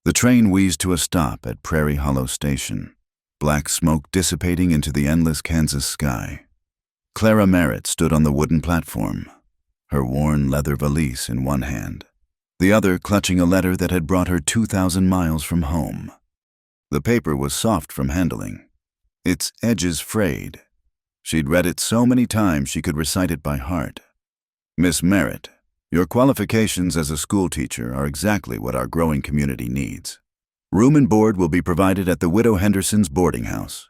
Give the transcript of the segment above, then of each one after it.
The train wheezed to a stop at Prairie Hollow Station, black smoke dissipating into the endless Kansas sky. Clara Merritt stood on the wooden platform, her worn leather valise in one hand, the other clutching a letter that had brought her 2,000 miles from home. The paper was soft from handling, its edges frayed. She'd read it so many times she could recite it by heart. Miss Merritt, your qualifications as a school teacher are exactly what our growing community needs. Room and board will be provided at the Widow Henderson's boarding house.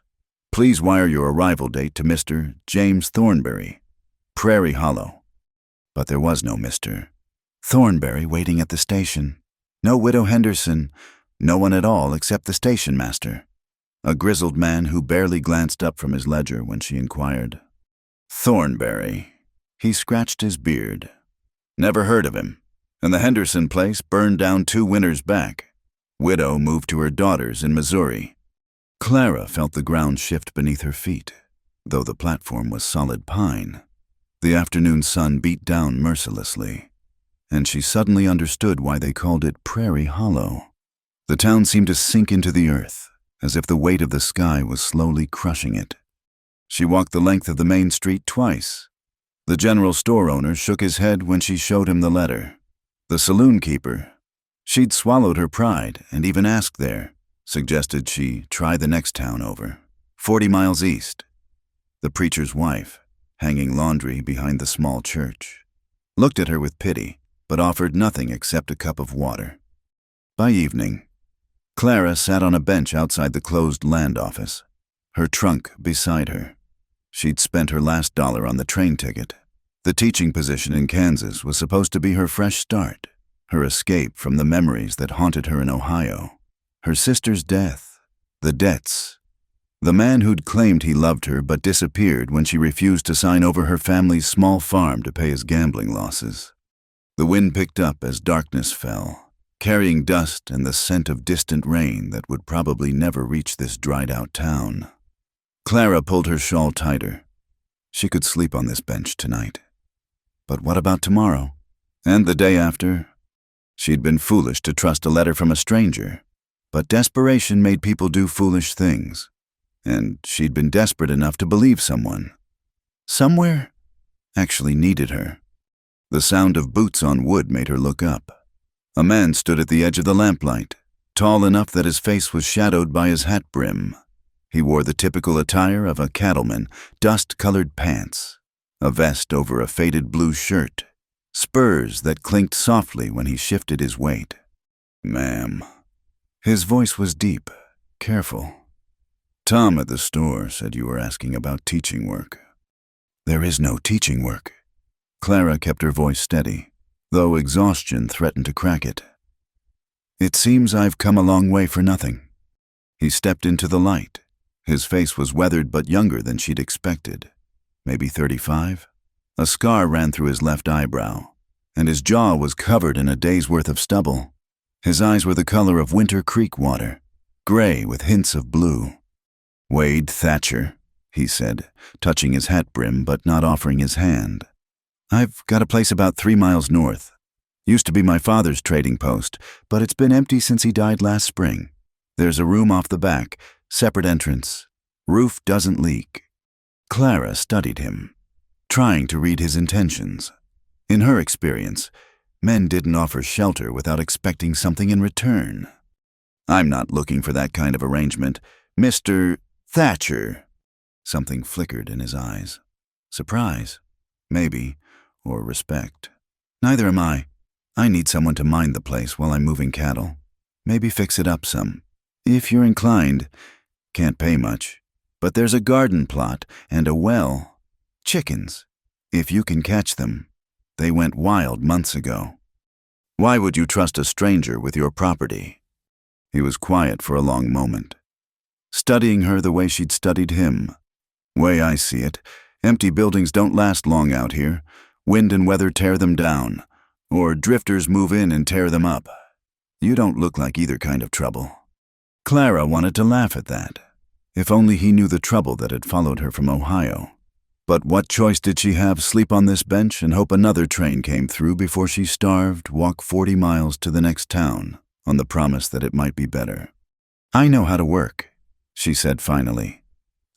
Please wire your arrival date to Mr. James Thornberry, Prairie Hollow. But there was no Mr. Thornberry waiting at the station. No Widow Henderson, no one at all except the station master, a grizzled man who barely glanced up from his ledger when she inquired. Thornberry. He scratched his beard. Never heard of him. And the Henderson place burned down 2 winters back. Widow moved to her daughters in Missouri. Clara felt the ground shift beneath her feet, though the platform was solid pine. The afternoon sun beat down mercilessly, and she suddenly understood why they called it Prairie Hollow. The town seemed to sink into the earth, as if the weight of the sky was slowly crushing it. She walked the length of the main street twice. The general store owner shook his head when she showed him the letter. The saloon keeper, she'd swallowed her pride and even asked there, suggested she try the next town over, 40 miles east. The preacher's wife, hanging laundry behind the small church, looked at her with pity, but offered nothing except a cup of water. By evening, Clara sat on a bench outside the closed land office, her trunk beside her. She'd spent her last dollar on the train ticket. The teaching position in Kansas was supposed to be her fresh start, her escape from the memories that haunted her in Ohio. Her sister's death, the debts, the man who'd claimed he loved her but disappeared when she refused to sign over her family's small farm to pay his gambling losses. The wind picked up as darkness fell, carrying dust and the scent of distant rain that would probably never reach this dried-out town. Clara pulled her shawl tighter. She could sleep on this bench tonight. But what about tomorrow? And the day after? She'd been foolish to trust a letter from a stranger, but desperation made people do foolish things, and she'd been desperate enough to believe someone, somewhere, actually needed her. The sound of boots on wood made her look up. A man stood at the edge of the lamplight, tall enough that his face was shadowed by his hat brim. He wore the typical attire of a cattleman, dust-colored pants, a vest over a faded blue shirt, spurs that clinked softly when he shifted his weight. "Ma'am." His voice was deep, careful. "Tom at the store said you were asking about teaching work." "There is no teaching work." Clara kept her voice steady, though exhaustion threatened to crack it. "It seems I've come a long way for nothing." He stepped into the light. His face was weathered but younger than she'd expected. Maybe 35? A scar ran through his left eyebrow, and his jaw was covered in a day's worth of stubble. His eyes were the color of winter creek water, gray with hints of blue. "Wade Thatcher," he said, touching his hat brim but not offering his hand. "I've got a place about 3 miles north. Used to be my father's trading post, but it's been empty since he died last spring. There's a room off the back, separate entrance. Roof doesn't leak." Clara studied him, trying to read his intentions. In her experience, men didn't offer shelter without expecting something in return. "I'm not looking for that kind of arrangement, Mr. Thatcher." Something flickered in his eyes. Surprise, maybe, or respect. "Neither am I. I need someone to mind the place while I'm moving cattle. Maybe fix it up some. If you're inclined. Can't pay much. But there's a garden plot and a well. Chickens, if you can catch them. They went wild months ago." "Why would you trust a stranger with your property?" He was quiet for a long moment, studying her the way she'd studied him. "Way I see it, empty buildings don't last long out here. Wind and weather tear them down, or drifters move in and tear them up. You don't look like either kind of trouble." Clara wanted to laugh at that. If only he knew the trouble that had followed her from Ohio. But what choice did she have? Sleep on this bench and hope another train came through before she starved, walk 40 miles to the next town, on the promise that it might be better. "I know how to work," she said finally.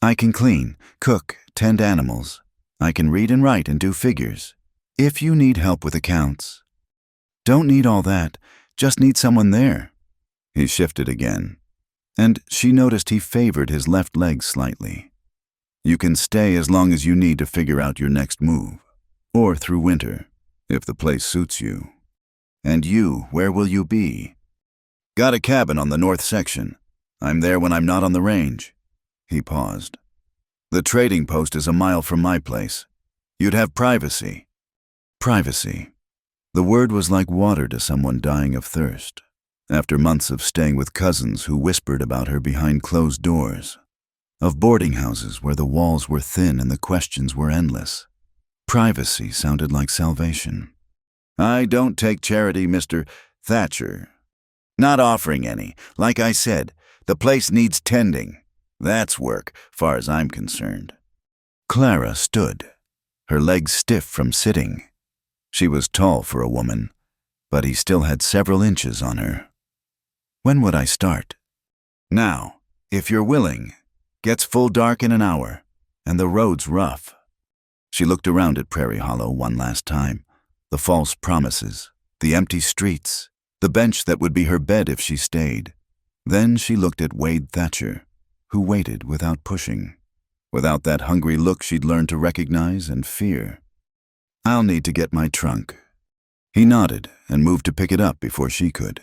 "I can clean, cook, tend animals. I can read and write and do figures. If you need help with accounts." "Don't need all that, just need someone there." He shifted again, and she noticed he favored his left leg slightly. "You can stay as long as you need to figure out your next move, or through winter, if the place suits you. And you, where will you be?" "Got a cabin on the north section. I'm there when I'm not on the range." He paused. "The trading post is a mile from my place. You'd have privacy." Privacy. The word was like water to someone dying of thirst, after months of staying with cousins who whispered about her behind closed doors, of boarding houses where the walls were thin and the questions were endless. Privacy sounded like salvation. "I don't take charity, Mr. Thatcher. Not offering any. Like I said, the place needs tending. That's work, far as I'm concerned." Clara stood, her legs stiff from sitting. She was tall for a woman, but he still had several inches on her. "When would I start?" "Now, if you're willing. Gets full dark in an hour, and the road's rough." She looked around at Prairie Hollow one last time. The false promises, the empty streets, the bench that would be her bed if she stayed. Then she looked at Wade Thatcher, who waited without pushing, without that hungry look she'd learned to recognize and fear. "I'll need to get my trunk." He nodded and moved to pick it up before she could.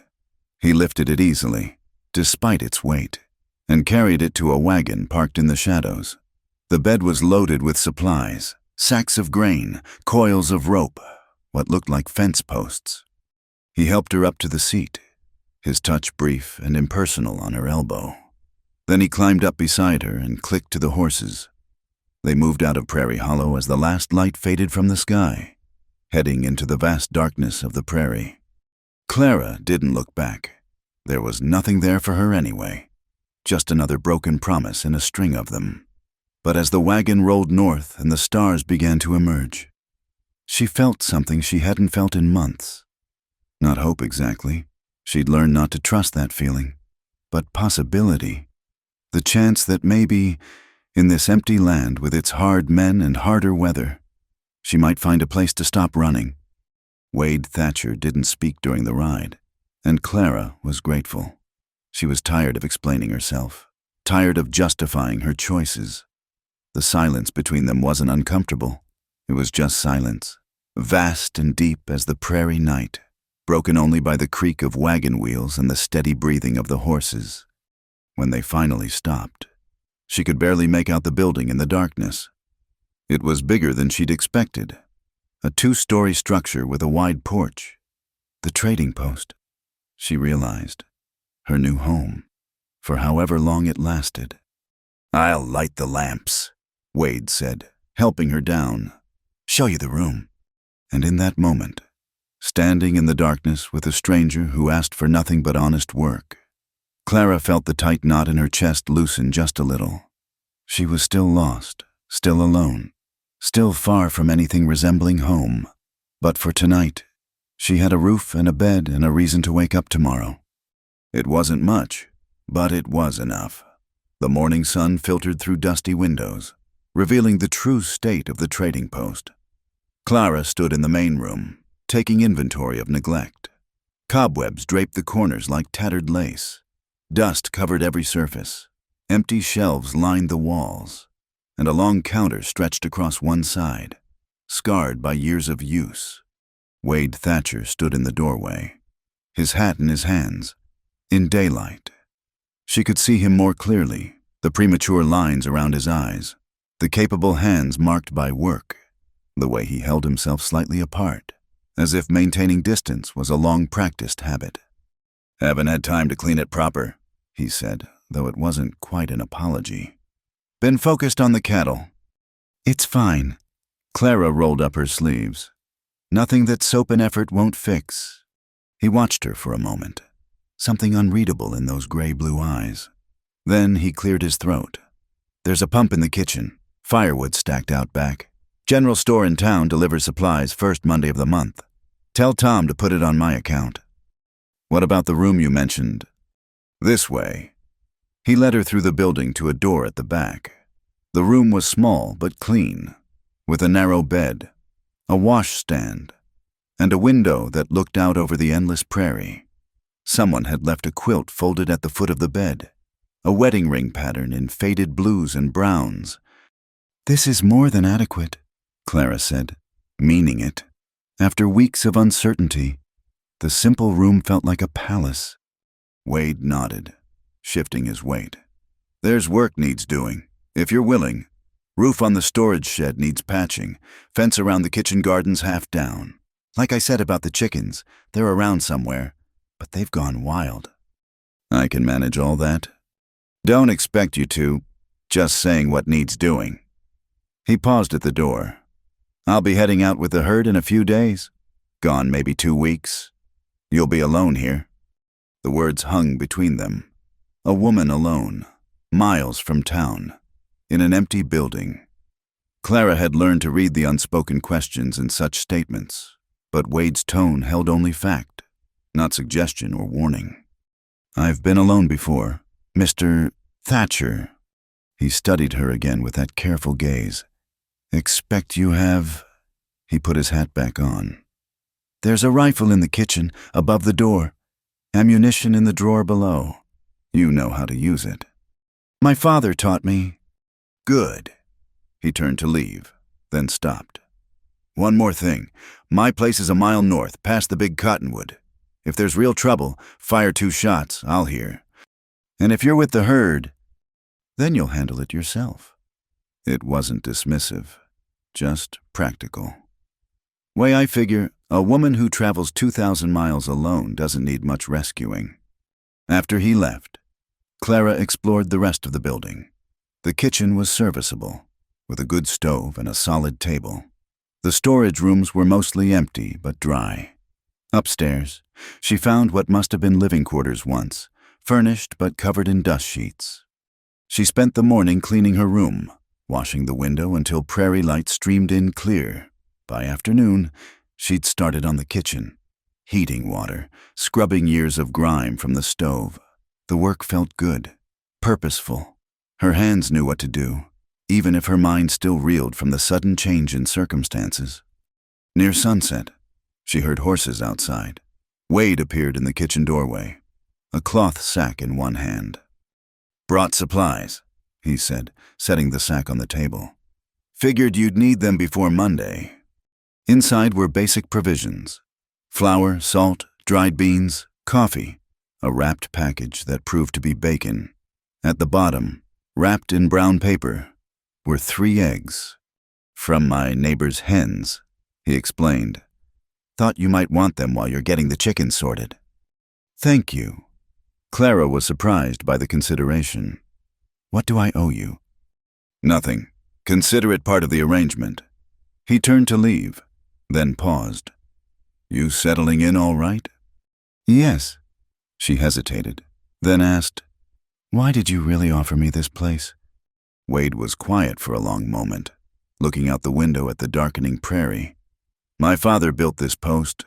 He lifted it easily, despite its weight, and carried it to a wagon parked in the shadows. The bed was loaded with supplies, sacks of grain, coils of rope, what looked like fence posts. He helped her up to the seat, his touch brief and impersonal on her elbow. Then he climbed up beside her and clicked to the horses. They moved out of Prairie Hollow as the last light faded from the sky, heading into the vast darkness of the prairie. Clara didn't look back. There was nothing there for her anyway, just another broken promise in a string of them. But as the wagon rolled north and the stars began to emerge, she felt something she hadn't felt in months. Not hope exactly. She'd learned not to trust that feeling, but possibility. The chance that maybe, in this empty land with its hard men and harder weather, she might find a place to stop running. Wade Thatcher didn't speak during the ride, and Clara was grateful. She was tired of explaining herself, tired of justifying her choices. The silence between them wasn't uncomfortable. It was just silence, vast and deep as the prairie night, broken only by the creak of wagon wheels and the steady breathing of the horses. When they finally stopped, she could barely make out the building in the darkness. It was bigger than she'd expected, a 2-story structure with a wide porch. The trading post, she realized. Her new home, for however long it lasted. "I'll light the lamps," Wade said, helping her down. "Show you the room." And in that moment, standing in the darkness with a stranger who asked for nothing but honest work, Clara felt the tight knot in her chest loosen just a little. She was still lost, still alone, still far from anything resembling home. But for tonight, she had a roof and a bed and a reason to wake up tomorrow. It wasn't much, but it was enough. The morning sun filtered through dusty windows, revealing the true state of the trading post. Clara stood in the main room, taking inventory of neglect. Cobwebs draped the corners like tattered lace. Dust covered every surface. Empty shelves lined the walls, and a long counter stretched across one side, scarred by years of use. Wade Thatcher stood in the doorway, his hat in his hands, in daylight. She could see him more clearly, the premature lines around his eyes, the capable hands marked by work, the way he held himself slightly apart, as if maintaining distance was a long-practiced habit. "Haven't had time to clean it proper," he said, though it wasn't quite an apology. "Been focused on the cattle." "It's fine." Clara rolled up her sleeves. "Nothing that soap and effort won't fix." He watched her for a moment, something unreadable in those gray-blue eyes. Then he cleared his throat. "There's a pump in the kitchen, firewood stacked out back. General store in town delivers supplies first Monday of the month. Tell Tom to put it on my account." What about the room you mentioned? This way. He led her through the building to a door at the back. The room was small but clean, with a narrow bed, a washstand, and a window that looked out over the endless prairie. Someone had left a quilt folded at the foot of the bed, a wedding ring pattern in faded blues and browns. "This is more than adequate," Clara said, meaning it. After weeks of uncertainty, the simple room felt like a palace. Wade nodded, shifting his weight. "There's work needs doing, if you're willing. Roof on the storage shed needs patching, fence around the kitchen garden's half down. Like I said about the chickens, they're around somewhere, but they've gone wild." "I can manage all that." "Don't expect you to, just saying what needs doing." He paused at the door. "I'll be heading out with the herd in a few days. Gone maybe 2 weeks. You'll be alone here." The words hung between them. A woman alone, miles from town, in an empty building. Clara had learned to read the unspoken questions in such statements, but Wade's tone held only fact, not suggestion or warning. "I've been alone before, Mr. Thatcher." He studied her again with that careful gaze. "Expect you have—" He put his hat back on. "There's a rifle in the kitchen, above the door. Ammunition in the drawer below. You know how to use it. My father taught me." "Good." He turned to leave, then stopped. "One more thing. My place is a mile north, past the big cottonwood. If there's real trouble, fire 2 shots, I'll hear. And if you're with the herd, then you'll handle it yourself." It wasn't dismissive, just practical. "Way I figure, a woman who travels 2,000 miles alone doesn't need much rescuing." After he left, Clara explored the rest of the building. The kitchen was serviceable, with a good stove and a solid table. The storage rooms were mostly empty but dry. Upstairs, she found what must have been living quarters once, furnished but covered in dust sheets. She spent the morning cleaning her room, washing the window until prairie light streamed in clear. By afternoon, she'd started on the kitchen, heating water, scrubbing years of grime from the stove. The work felt good, purposeful. Her hands knew what to do, even if her mind still reeled from the sudden change in circumstances. Near sunset, she heard horses outside. Wade appeared in the kitchen doorway, a cloth sack in one hand. "Brought supplies," he said, setting the sack on the table. "Figured you'd need them before Monday." Inside were basic provisions: flour, salt, dried beans, coffee, a wrapped package that proved to be bacon. At the bottom, wrapped in brown paper, were 3 eggs. "From my neighbor's hens," he explained. "Thought you might want them while you're getting the chickens sorted." "Thank you." Clara was surprised by the consideration. "What do I owe you?" "Nothing. Consider it part of the arrangement." He turned to leave, then paused. "You settling in all right?" "Yes." She hesitated, then asked, "Why did you really offer me this place?" Wade was quiet for a long moment, looking out the window at the darkening prairie. "My father built this post,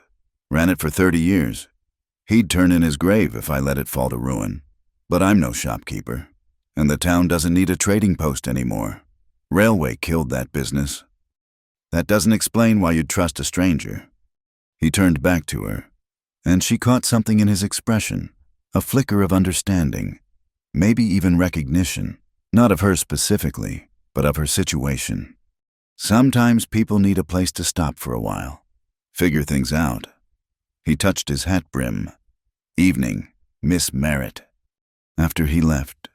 ran it for 30 years. He'd turn in his grave if I let it fall to ruin. But I'm no shopkeeper, and the town doesn't need a trading post anymore. Railway killed that business. That doesn't explain why you'd trust a stranger." He turned back to her, and she caught something in his expression, a flicker of understanding, maybe even recognition, not of her specifically, but of her situation. Sometimes people need a place to stop for a while, figure things out. He touched his hat brim. "Evening, Miss Merritt." After he left,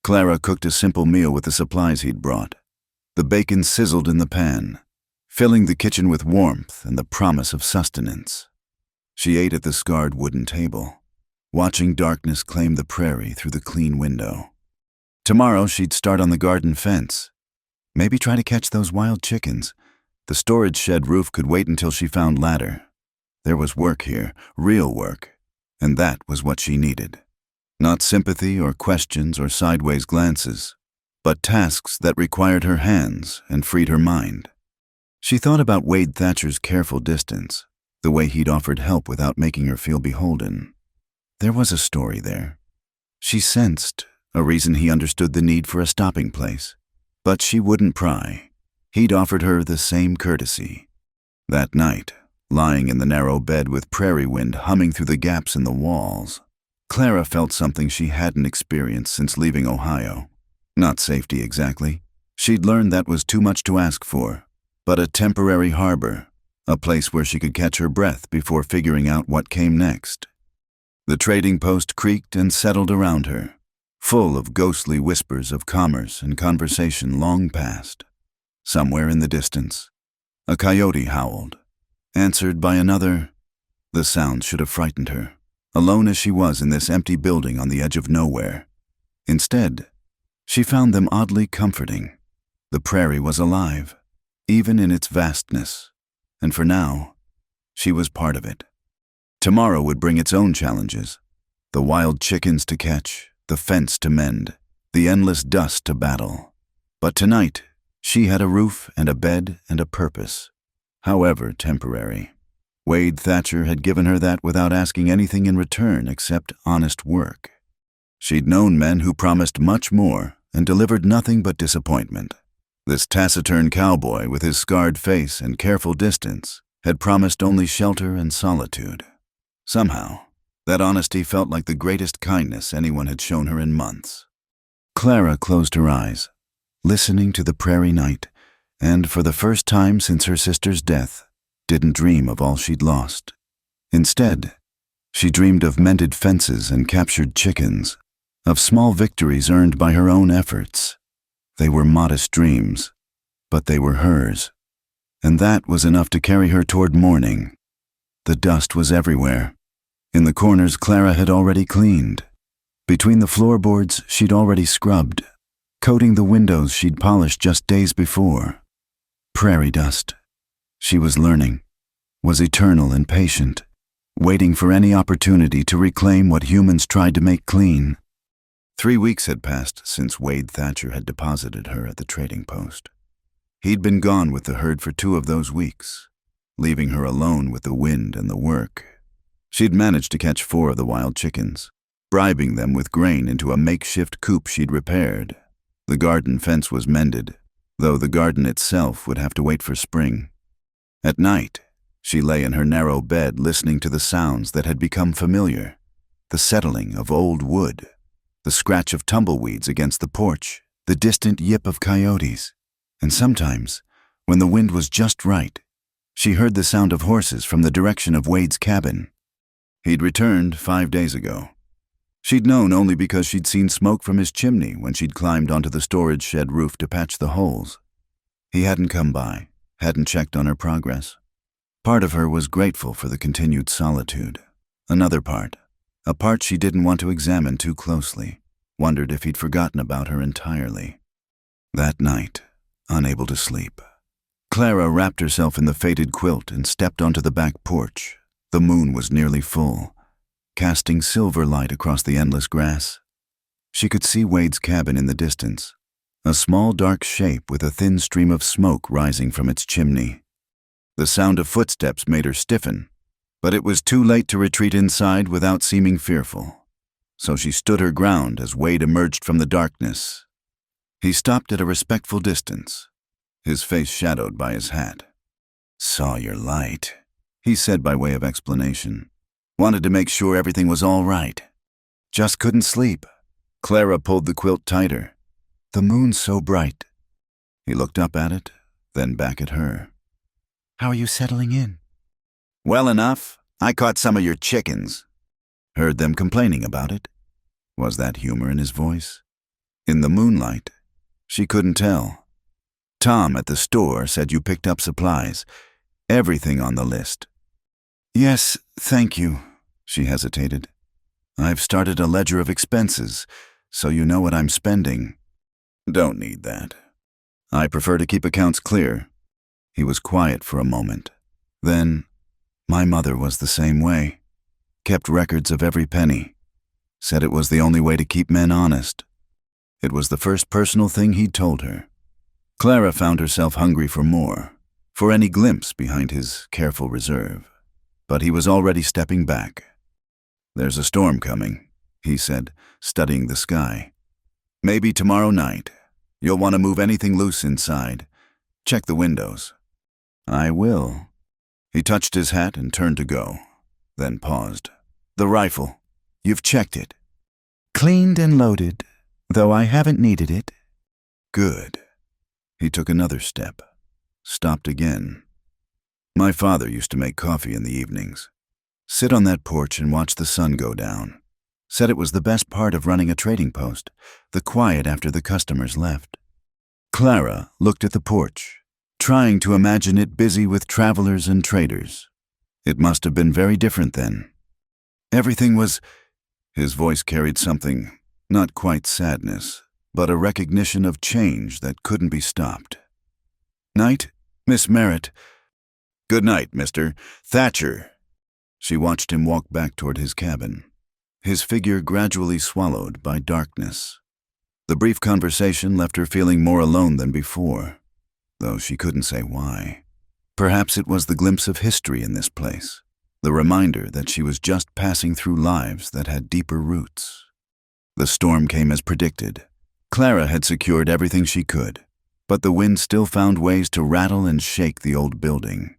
Clara cooked a simple meal with the supplies he'd brought. The bacon sizzled in the pan, filling the kitchen with warmth and the promise of sustenance. She ate at the scarred wooden table, watching darkness claim the prairie through the clean window. Tomorrow she'd start on the garden fence. Maybe try to catch those wild chickens. The storage shed roof could wait until she found ladder. There was work here, real work, and that was what she needed. Not sympathy or questions or sideways glances, but tasks that required her hands and freed her mind. She thought about Wade Thatcher's careful distance, the way he'd offered help without making her feel beholden. There was a story there. She sensed a reason he understood the need for a stopping place, but she wouldn't pry. He'd offered her the same courtesy. That night, lying in the narrow bed with prairie wind humming through the gaps in the walls, Clara felt something she hadn't experienced since leaving Ohio. Not safety exactly. She'd learned that was too much to ask for, but a temporary harbor, a place where she could catch her breath before figuring out what came next. The trading post creaked and settled around her, full of ghostly whispers of commerce and conversation long past. Somewhere in the distance, a coyote howled, answered by another. The sound should have frightened her, alone as she was in this empty building on the edge of nowhere. Instead, she found them oddly comforting. The prairie was alive, even in its vastness, and for now, she was part of it. Tomorrow would bring its own challenges, the wild chickens to catch, the fence to mend, the endless dust to battle. But tonight, she had a roof and a bed and a purpose, however temporary. Wade Thatcher had given her that without asking anything in return except honest work. She'd known men who promised much more and delivered nothing but disappointment. This taciturn cowboy with his scarred face and careful distance had promised only shelter and solitude. Somehow, that honesty felt like the greatest kindness anyone had shown her in months. Clara closed her eyes, listening to the prairie night, and for the first time since her sister's death, didn't dream of all she'd lost. Instead, she dreamed of mended fences and captured chickens, of small victories earned by her own efforts. They were modest dreams, but they were hers, and that was enough to carry her toward morning. The dust was everywhere. In the corners Clara had already cleaned. Between the floorboards she'd already scrubbed. Coating the windows she'd polished just days before. Prairie dust, she was learning, was eternal and patient, waiting for any opportunity to reclaim what humans tried to make clean. 3 weeks had passed since Wade Thatcher had deposited her at the trading post. He'd been gone with the herd for 2 of those weeks, leaving her alone with the wind and the work. She'd managed to catch 4 of the wild chickens, bribing them with grain into a makeshift coop she'd repaired. The garden fence was mended, though the garden itself would have to wait for spring. At night, she lay in her narrow bed listening to the sounds that had become familiar, the settling of old wood, the scratch of tumbleweeds against the porch, the distant yip of coyotes, and sometimes, when the wind was just right, she heard the sound of horses from the direction of Wade's cabin. He'd returned 5 days ago. She'd known only because she'd seen smoke from his chimney when she'd climbed onto the storage shed roof to patch the holes. He hadn't come by, hadn't checked on her progress. Part of her was grateful for the continued solitude. Another part, a part she didn't want to examine too closely, wondered if he'd forgotten about her entirely. That night, unable to sleep, Clara wrapped herself in the faded quilt and stepped onto the back porch. The moon was nearly full, casting silver light across the endless grass. She could see Wade's cabin in the distance, a small dark shape with a thin stream of smoke rising from its chimney. The sound of footsteps made her stiffen, but it was too late to retreat inside without seeming fearful. So she stood her ground as Wade emerged from the darkness. He stopped at a respectful distance, his face shadowed by his hat. "Saw your light," he said by way of explanation. "Wanted to make sure everything was all right. Just couldn't sleep." Clara pulled the quilt tighter. "The moon's so bright." He looked up at it, then back at her. "How are you settling in?" "Well enough. I caught some of your chickens." Heard them complaining about it. Was that humor in his voice? In the moonlight, she couldn't tell. "Tom at the store said you picked up supplies. Everything on the list." "Yes, thank you," she hesitated. "I've started a ledger of expenses, so you know what I'm spending." "Don't need that. I prefer to keep accounts clear." He was quiet for a moment. Then, "My mother was the same way. Kept records of every penny. Said it was the only way to keep men honest." It was the first personal thing he'd told her. Clara found herself hungry for more, for any glimpse behind his careful reserve. But he was already stepping back. "There's a storm coming," he said, studying the sky. "Maybe tomorrow night. You'll want to move anything loose inside. Check the windows." "I will." He touched his hat and turned to go, then paused. "The rifle. You've checked it." "Cleaned and loaded, though I haven't needed it." "Good." He took another step, stopped again. "My father used to make coffee in the evenings. Sit on that porch and watch the sun go down. Said it was the best part of running a trading post, the quiet after the customers left." Clara looked at the porch, trying to imagine it busy with travelers and traders. It must have been very different then. Everything was... His voice carried something, not quite sadness, but a recognition of change that couldn't be stopped. "Night, Miss Merritt." "Good night, Mr. Thatcher." She watched him walk back toward his cabin, his figure gradually swallowed by darkness. The brief conversation left her feeling more alone than before, though she couldn't say why. Perhaps it was the glimpse of history in this place, the reminder that she was just passing through lives that had deeper roots. The storm came as predicted. Clara had secured everything she could, but the wind still found ways to rattle and shake the old building.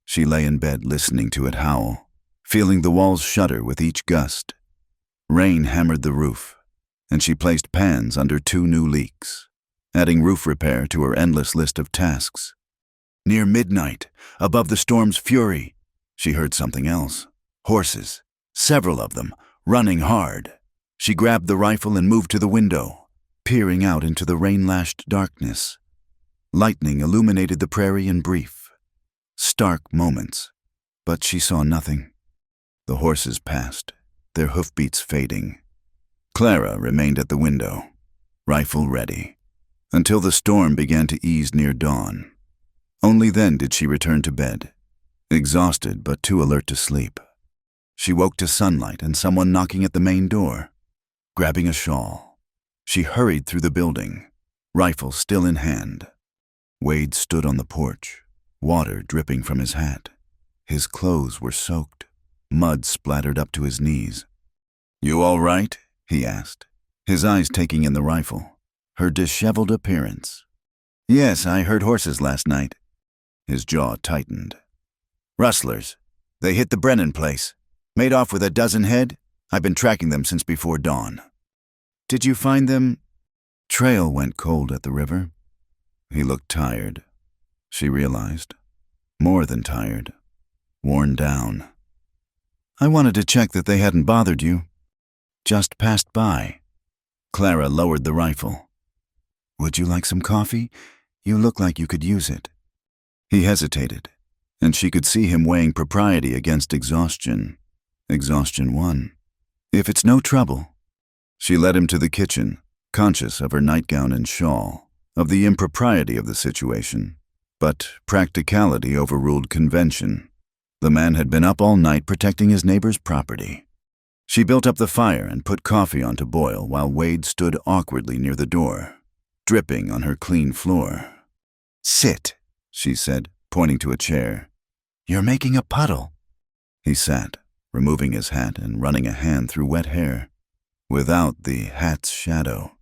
She lay in bed listening to it howl, feeling the walls shudder with each gust. Rain hammered the roof, and she placed pans under 2 new leaks, adding roof repair to her endless list of tasks. Near midnight, above the storm's fury, she heard something else. Horses, several of them, running hard. She grabbed the rifle and moved to the window, peering out into the rain-lashed darkness. Lightning illuminated the prairie in brief, stark moments, but she saw nothing. The horses passed, their hoofbeats fading. Clara remained at the window, rifle ready, until the storm began to ease near dawn. Only then did she return to bed, exhausted but too alert to sleep. She woke to sunlight and someone knocking at the main door. Grabbing a shawl, she hurried through the building, rifle still in hand. Wade stood on the porch, water dripping from his hat. His clothes were soaked, mud splattered up to his knees. "You all right?" he asked, his eyes taking in the rifle, her disheveled appearance. "Yes, I heard horses last night." His jaw tightened. "Rustlers. They hit the Brennan place. Made off with a dozen head. I've been tracking them since before dawn." "Did you find them?" Trail went cold at the river. He looked tired. She realized. More than tired. Worn down. "I wanted to check that they hadn't bothered you. Just passed by." Clara lowered the rifle. "Would you like some coffee? You look like you could use it." He hesitated, and she could see him weighing propriety against exhaustion. Exhaustion won. "If it's no trouble." She led him to the kitchen, conscious of her nightgown and shawl, of the impropriety of the situation. But practicality overruled convention. The man had been up all night protecting his neighbor's property. She built up the fire and put coffee on to boil while Wade stood awkwardly near the door, dripping on her clean floor. "Sit," she said, pointing to a chair. "You're making a puddle." He sat, removing his hat and running a hand through wet hair. Without the hat's shadow,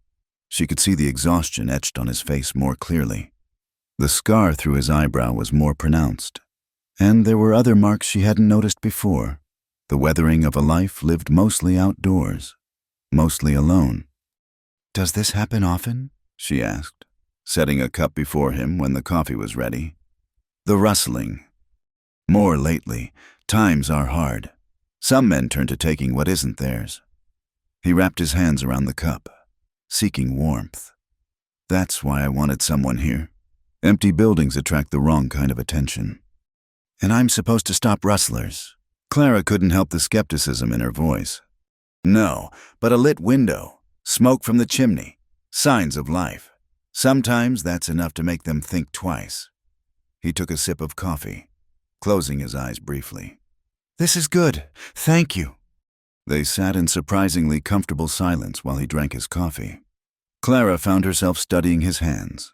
she could see the exhaustion etched on his face more clearly. The scar through his eyebrow was more pronounced, and there were other marks she hadn't noticed before. The weathering of a life lived mostly outdoors, mostly alone. "Does this happen often?" she asked, setting a cup before him when the coffee was ready. The rustling. "More lately. Times are hard. Some men turn to taking what isn't theirs." He wrapped his hands around the cup, seeking warmth. "That's why I wanted someone here. Empty buildings attract the wrong kind of attention." "And I'm supposed to stop rustlers." Clara couldn't help the skepticism in her voice. "No, but a lit window, smoke from the chimney, signs of life. Sometimes that's enough to make them think twice." He took a sip of coffee, closing his eyes briefly. "This is good, thank you." They sat in surprisingly comfortable silence while he drank his coffee. Clara found herself studying his hands.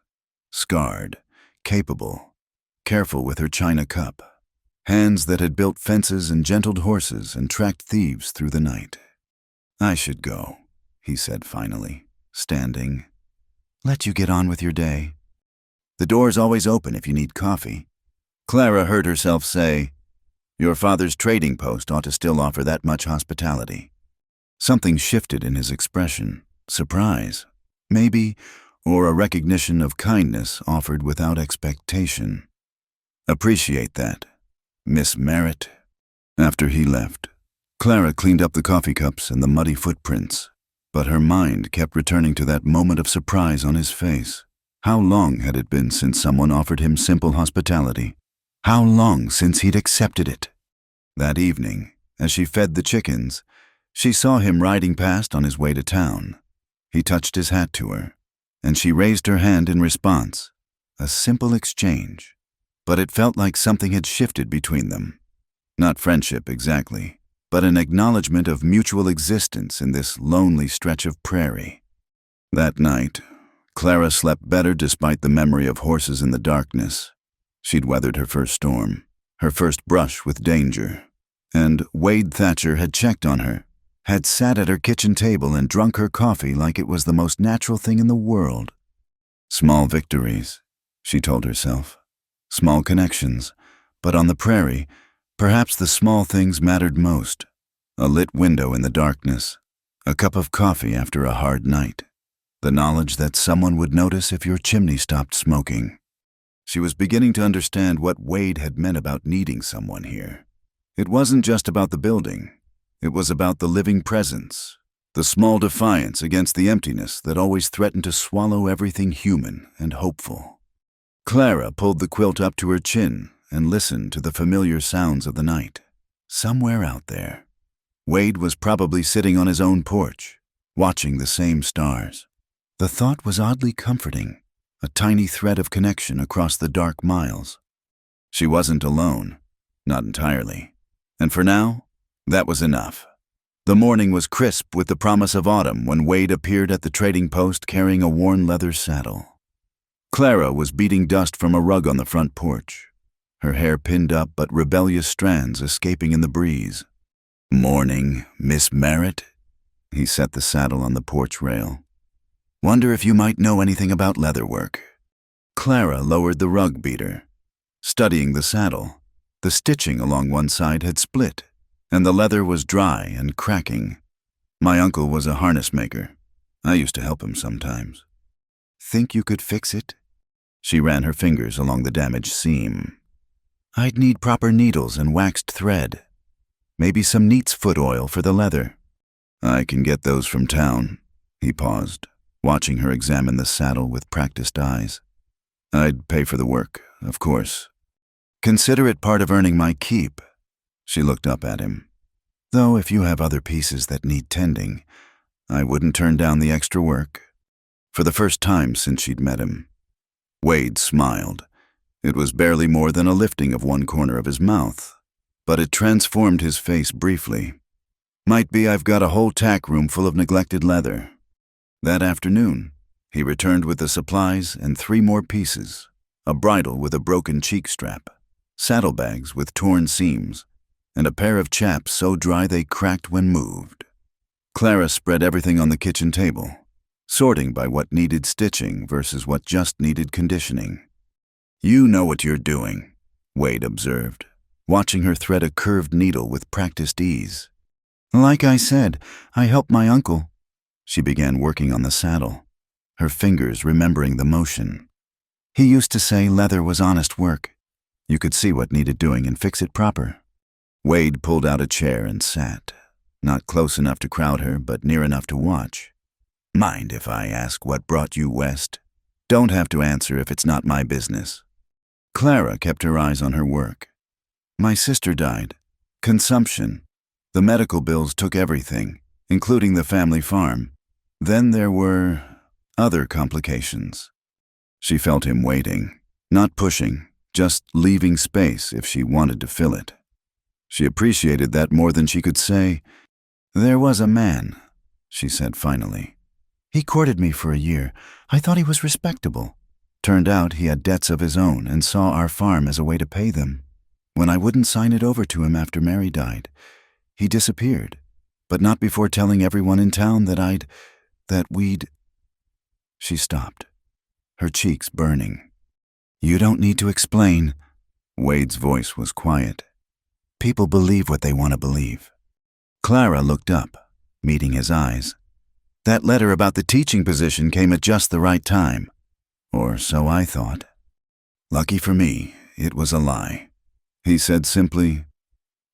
Scarred, capable, careful with her china cup. hands that had built fences and gentled horses and tracked thieves through the night. "I should go," he said finally, standing. "Let you get on with your day. The door's always open if you need coffee." Clara heard herself say, "Your father's trading post ought to still offer that much hospitality." Something shifted in his expression. Surprise, maybe, or a recognition of kindness offered without expectation. "Appreciate that, Miss Merritt." After he left, Clara cleaned up the coffee cups and the muddy footprints, but her mind kept returning to that moment of surprise on his face. How long had it been since someone offered him simple hospitality? How long since he'd accepted it? That evening, as she fed the chickens, she saw him riding past on his way to town. He touched his hat to her, and she raised her hand in response. A simple exchange, but it felt like something had shifted between them. Not friendship exactly, but an acknowledgement of mutual existence in this lonely stretch of prairie. That night, Clara slept better despite the memory of horses in the darkness. She'd weathered her first storm, her first brush with danger, and Wade Thatcher had checked on her, had sat at her kitchen table and drunk her coffee like it was the most natural thing in the world. Small victories, she told herself. Small connections, but on the prairie, perhaps the small things mattered most. A lit window in the darkness, a cup of coffee after a hard night, the knowledge that someone would notice if your chimney stopped smoking. She was beginning to understand what Wade had meant about needing someone here. It wasn't just about the building. It was about the living presence, the small defiance against the emptiness that always threatened to swallow everything human and hopeful. Clara pulled the quilt up to her chin and listened to the familiar sounds of the night. Somewhere out there, Wade was probably sitting on his own porch, watching the same stars. The thought was oddly comforting, a tiny thread of connection across the dark miles. She wasn't alone, not entirely, and for now, that was enough. The morning was crisp with the promise of autumn when Wade appeared at the trading post carrying a worn leather saddle. Clara was beating dust from a rug on the front porch, her hair pinned up but rebellious strands escaping in the breeze. "Morning, Miss Merritt." He set the saddle on the porch rail. "Wonder if you might know anything about leatherwork." Clara lowered the rug beater. Studying the saddle, the stitching along one side had split, and the leather was dry and cracking. "My uncle was a harness maker. I used to help him sometimes." "Think you could fix it?" She ran her fingers along the damaged seam. "I'd need proper needles and waxed thread. Maybe some neat's foot oil for the leather." "I can get those from town." He paused, watching her examine the saddle with practiced eyes. "I'd pay for the work, of course. Consider it part of earning my keep." She looked up at him. "Though if you have other pieces that need tending, I wouldn't turn down the extra work." For the first time since she'd met him, Wade smiled. It was barely more than a lifting of one corner of his mouth, but it transformed his face briefly. "Might be I've got a whole tack room full of neglected leather." That afternoon, he returned with the supplies and 3 more pieces, a bridle with a broken cheek strap, saddlebags with torn seams, and a pair of chaps so dry they cracked when moved. Clara spread everything on the kitchen table, sorting by what needed stitching versus what just needed conditioning. "You know what you're doing," Wade observed, watching her thread a curved needle with practiced ease. "Like I said, I helped my uncle." She began working on the saddle, her fingers remembering the motion. "He used to say leather was honest work. You could see what needed doing and fix it proper." Wade pulled out a chair and sat, not close enough to crowd her, but near enough to watch. "Mind if I ask what brought you west?" "Don't have to answer if it's not my business." Clara kept her eyes on her work. "My sister died. Consumption. The medical bills took everything, including the family farm. Then there were other complications." She felt him waiting, not pushing, just leaving space if she wanted to fill it. She appreciated that more than she could say. "There was a man," she said finally. "He courted me for a year. I thought he was respectable. Turned out he had debts of his own and saw our farm as a way to pay them." When I wouldn't sign it over to him after Mary died, he disappeared, but not before telling everyone in town that we'd... She stopped, her cheeks burning. You don't need to explain. Wade's voice was quiet. People believe what they want to believe. Clara looked up, meeting his eyes. That letter about the teaching position came at just the right time. Or so I thought. Lucky for me, it was a lie. He said simply,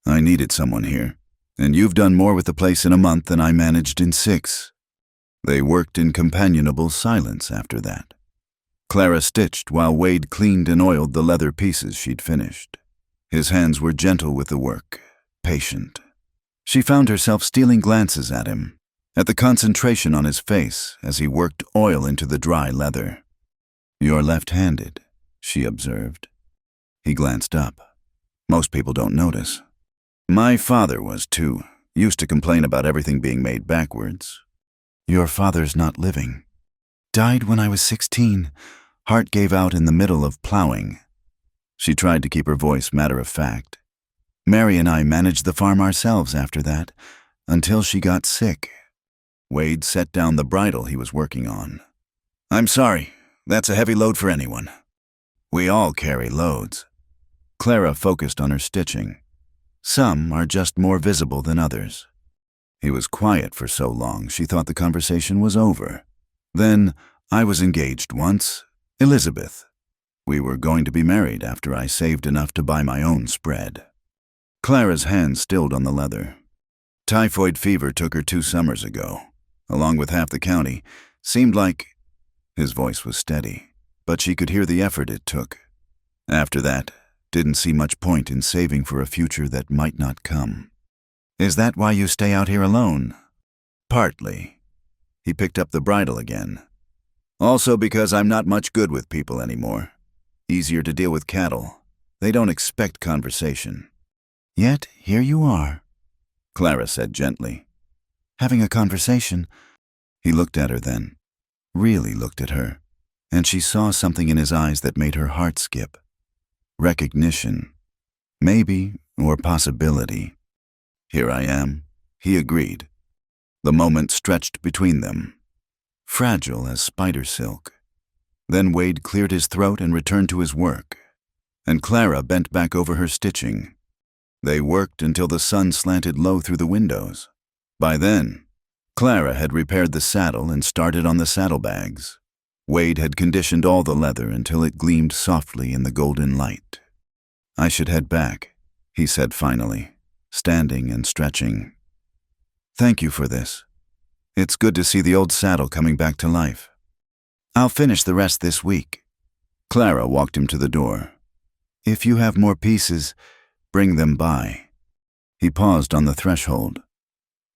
I needed someone here, and you've done more with the place in a month than I managed in 6. They worked in companionable silence after that. Clara stitched while Wade cleaned and oiled the leather pieces she'd finished. His hands were gentle with the work, patient. She found herself stealing glances at him, at the concentration on his face as he worked oil into the dry leather. You're left-handed, she observed. He glanced up. Most people don't notice. My father was too, used to complain about everything being made backwards. Your father's not living. Died when I was 16. Heart gave out in the middle of plowing. She tried to keep her voice matter-of-fact. Mary and I managed the farm ourselves after that, until she got sick. Wade set down the bridle he was working on. I'm sorry, that's a heavy load for anyone. We all carry loads. Clara focused on her stitching. Some are just more visible than others. He was quiet for so long she thought the conversation was over. Then, I was engaged once, Elizabeth. We were going to be married after I saved enough to buy my own spread. Clara's hand stilled on the leather. Typhoid fever took her 2 summers ago, along with half the county. Seemed like... His voice was steady, but she could hear the effort it took. After that, didn't see much point in saving for a future that might not come. Is that why you stay out here alone? Partly. He picked up the bridle again. Also because I'm not much good with people anymore. Easier to deal with cattle. They don't expect conversation. Yet, here you are, Clara said gently. Having a conversation. He looked at her then. Really looked at her. And she saw something in his eyes that made her heart skip. Recognition. Maybe, or possibility. Here I am, he agreed. The moment stretched between them. Fragile as spider silk. Then Wade cleared his throat and returned to his work. And Clara bent back over her stitching. They worked until the sun slanted low through the windows. By then, Clara had repaired the saddle and started on the saddlebags. Wade had conditioned all the leather until it gleamed softly in the golden light. I should head back, he said finally, standing and stretching. Thank you for this. It's good to see the old saddle coming back to life. I'll finish the rest this week. Clara walked him to the door. If you have more pieces, bring them by. He paused on the threshold.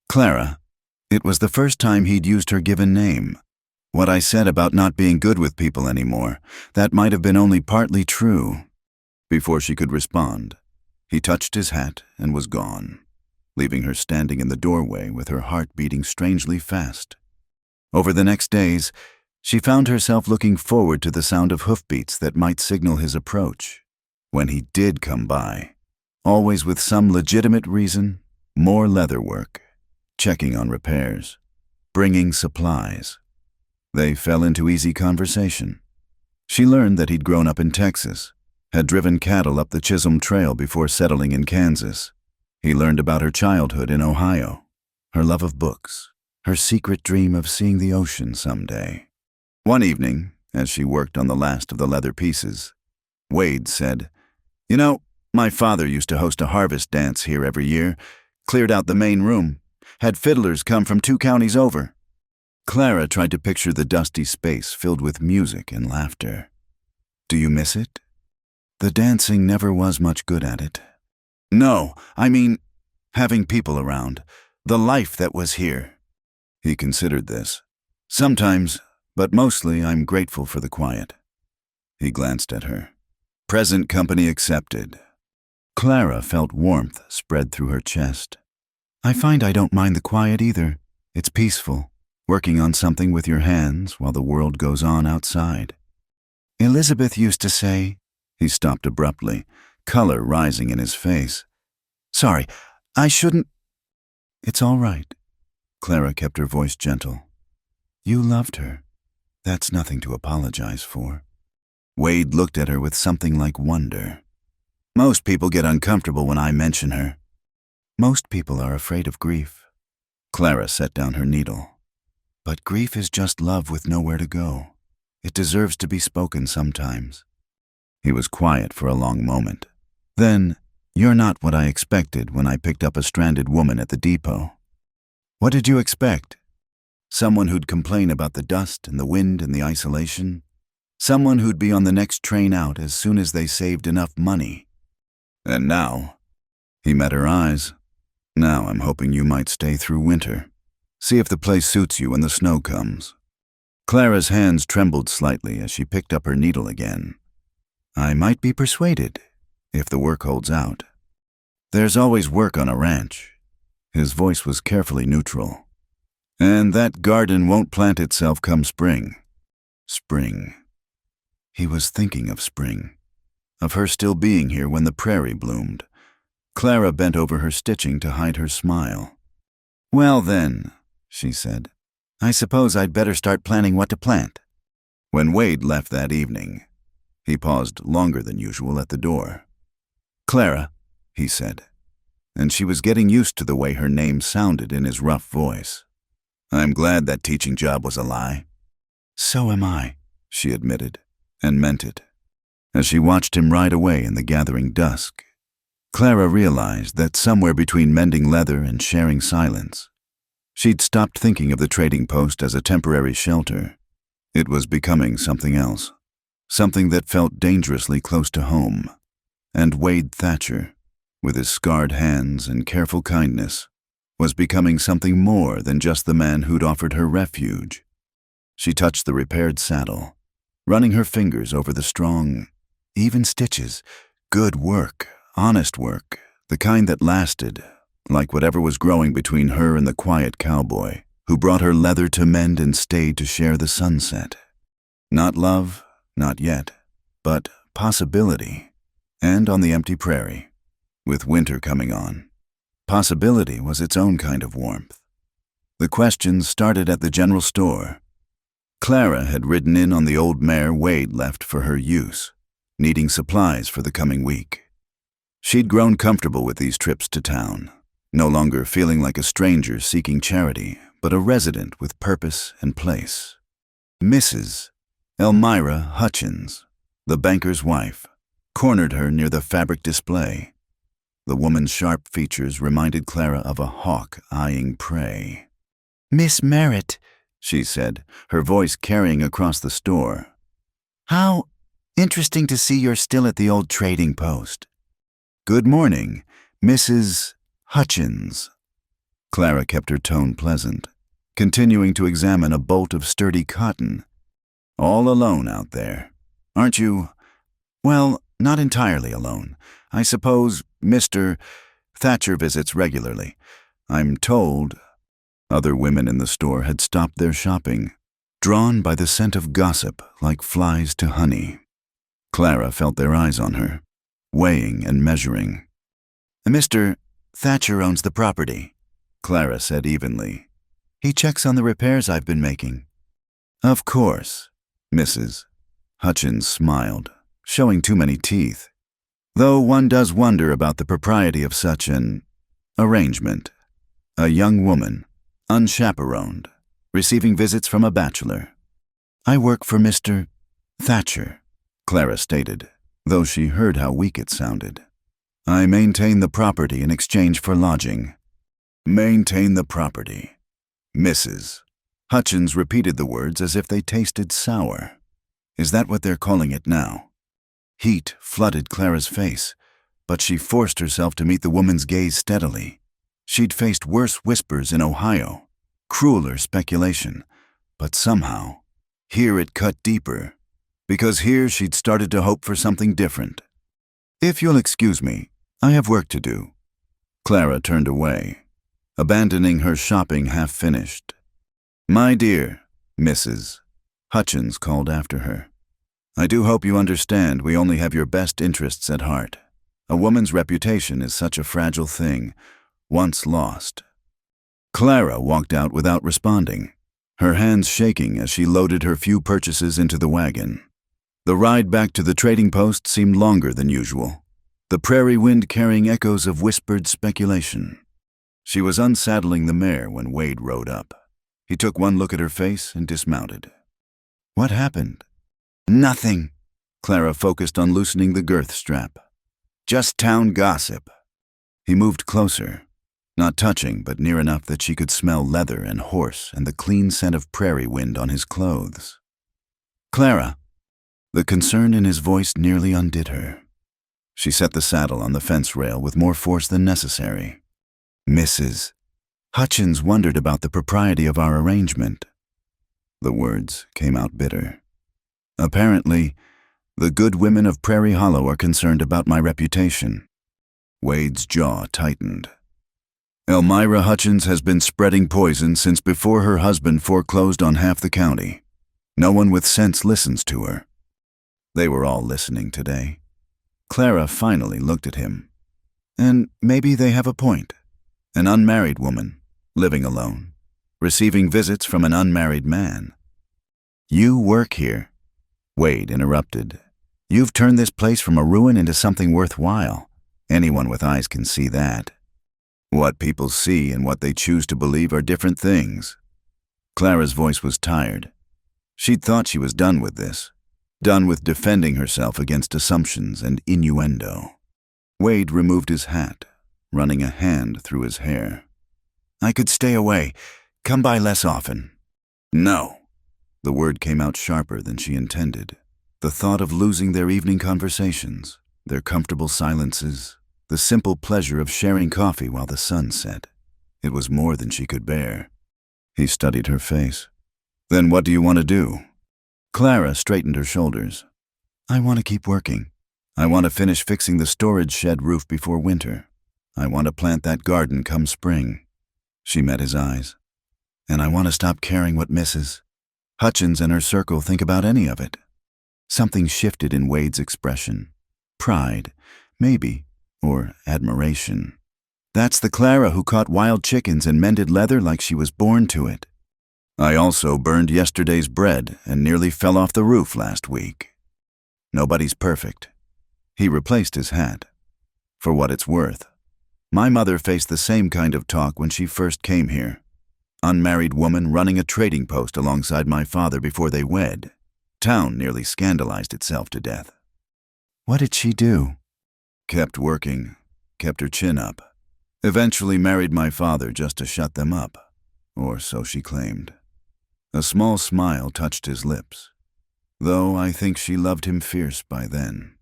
Clara, it was the first time he'd used her given name. What I said about not being good with people anymore, that might have been only partly true. Before she could respond, he touched his hat and was gone, leaving her standing in the doorway with her heart beating strangely fast. Over the next days, she found herself looking forward to the sound of hoofbeats that might signal his approach. When he did come by, always with some legitimate reason, more leather work, checking on repairs, bringing supplies. They fell into easy conversation. She learned that he'd grown up in Texas, had driven cattle up the Chisholm Trail before settling in Kansas. He learned about her childhood in Ohio, her love of books, her secret dream of seeing the ocean someday. One evening, as she worked on the last of the leather pieces, Wade said, You know, my father used to host a harvest dance here every year, cleared out the main room, had fiddlers come from 2 counties over. Clara tried to picture the dusty space filled with music and laughter. Do you miss it? The dancing never was much good at it. No, I mean, having people around, the life that was here. He considered this. Sometimes, but mostly I'm grateful for the quiet. He glanced at her. Present company accepted. Clara felt warmth spread through her chest. I find I don't mind the quiet either. It's peaceful, working on something with your hands while the world goes on outside. Elizabeth used to say, he stopped abruptly, color rising in his face. "Sorry, I shouldn't—" "It's all right." Clara kept her voice gentle. "You loved her. That's nothing to apologize for." Wade looked at her with something like wonder. "Most people get uncomfortable when I mention her." "Most people are afraid of grief." Clara set down her needle. "But grief is just love with nowhere to go. It deserves to be spoken sometimes." He was quiet for a long moment. Then, "You're not what I expected when I picked up a stranded woman at the depot." "What did you expect? Someone who'd complain about the dust and the wind and the isolation? Someone who'd be on the next train out as soon as they saved enough money? And now," he met her eyes, "now I'm hoping you might stay through winter. See if the place suits you when the snow comes." Clara's hands trembled slightly as she picked up her needle again. "I might be persuaded, if the work holds out. There's always work on a ranch." His voice was carefully neutral. "And that garden won't plant itself come spring." Spring. He was thinking of spring, of her still being here when the prairie bloomed. Clara bent over her stitching to hide her smile. "Well then," she said, "I suppose I'd better start planning what to plant." When Wade left that evening, he paused longer than usual at the door. "Clara," he said, and she was getting used to the way her name sounded in his rough voice. "I'm glad that teaching job was a lie." "So am I," she admitted, and meant it. As she watched him ride away in the gathering dusk, Clara realized that somewhere between mending leather and sharing silence, she'd stopped thinking of the trading post as a temporary shelter. It was becoming something else, something that felt dangerously close to home. And Wade Thatcher, with his scarred hands and careful kindness, was becoming something more than just the man who'd offered her refuge. She touched the repaired saddle, running her fingers over the strong, even stitches. Good work, honest work, the kind that lasted, like whatever was growing between her and the quiet cowboy who brought her leather to mend and stayed to share the sunset. Not love, not yet, but possibility. And on the empty prairie, with winter coming on, possibility was its own kind of warmth. The questions started at the general store. Clara had ridden in on the old mare Wade left for her use, needing supplies for the coming week. She'd grown comfortable with these trips to town, no longer feeling like a stranger seeking charity, but a resident with purpose and place. Mrs. Elmira Hutchins, the banker's wife, cornered her near the fabric display. The woman's sharp features reminded Clara of a hawk eyeing prey. "Miss Merritt," she said, her voice carrying across the store. "How interesting to see you're still at the old trading post." "Good morning, Mrs. Hutchins." Clara kept her tone pleasant, continuing to examine a bolt of sturdy cotton. "All alone out there, aren't you?" "Well, not entirely alone. I suppose Mr. Thatcher visits regularly. I'm told—" Other women in the store had stopped their shopping, drawn by the scent of gossip like flies to honey. Clara felt their eyes on her, weighing and measuring. "Mr. Thatcher owns the property," Clara said evenly. "He checks on the repairs I've been making." "Of course," Mrs. Hutchins smiled, showing too many teeth. "Though one does wonder about the propriety of such an arrangement. A young woman, unchaperoned, receiving visits from a bachelor." "I work for Mr. Thatcher," Clara stated, though she heard how weak it sounded. "I maintain the property in exchange for lodging." "Maintain the property." Mrs. Hutchins repeated the words as if they tasted sour. "Is that what they're calling it now?" Heat flooded Clara's face, but she forced herself to meet the woman's gaze steadily. She'd faced worse whispers in Ohio, crueler speculation, but somehow, here it cut deeper, because here she'd started to hope for something different. "If you'll excuse me, I have work to do." Clara turned away, abandoning her shopping half-finished. "My dear," Mrs. Hutchins called after her, "I do hope you understand we only have your best interests at heart." A woman's reputation is such a fragile thing, once lost. Clara walked out without responding, her hands shaking as she loaded her few purchases into the wagon. The ride back to the trading post seemed longer than usual, the prairie wind carrying echoes of whispered speculation. She was unsaddling the mare when Wade rode up. He took one look at her face and dismounted. "What happened?" "Nothing." Clara focused on loosening the girth strap. "Just town gossip." He moved closer, not touching but near enough that she could smell leather and horse and the clean scent of prairie wind on his clothes. "Clara." The concern in his voice nearly undid her. She set the saddle on the fence rail with more force than necessary. "Mrs. Hutchins wondered about the propriety of our arrangement." The words came out bitter. "Apparently, the good women of Prairie Hollow are concerned about my reputation." Wade's jaw tightened. "Elmira Hutchins has been spreading poison since before her husband foreclosed on half the county. No one with sense listens to her." They were all listening today. Clara finally looked at him. "And maybe they have a point. An unmarried woman, living alone, receiving visits from an unmarried man." "You work here," Wade interrupted. "You've turned this place from a ruin into something worthwhile. Anyone with eyes can see that." "What people see and what they choose to believe are different things." Clara's voice was tired. She'd thought she was done with this, done with defending herself against assumptions and innuendo. Wade removed his hat, running a hand through his hair. "I could stay away. Come by less often." "No." The word came out sharper than she intended. The thought of losing their evening conversations, their comfortable silences, the simple pleasure of sharing coffee while the sun set. It was more than she could bear. He studied her face. "Then what do you want to do?" Clara straightened her shoulders. "I want to keep working. I want to finish fixing the storage shed roof before winter. I want to plant that garden come spring." She met his eyes. "And I want to stop caring what Mrs. Hutchins and her circle think about any of it." Something shifted in Wade's expression. Pride, maybe, or admiration. "That's the Clara who caught wild chickens and mended leather like she was born to it." "I also burned yesterday's bread and nearly fell off the roof last week." Nobody's perfect. He replaced his hat. "For what it's worth, my mother faced the same kind of talk when she first came here. Unmarried woman running a trading post alongside my father before they wed. Town nearly scandalized itself to death." "What did she do?" "Kept working, kept her chin up. Eventually married my father just to shut them up, or so she claimed." A small smile touched his lips, though I think she loved him fierce by then.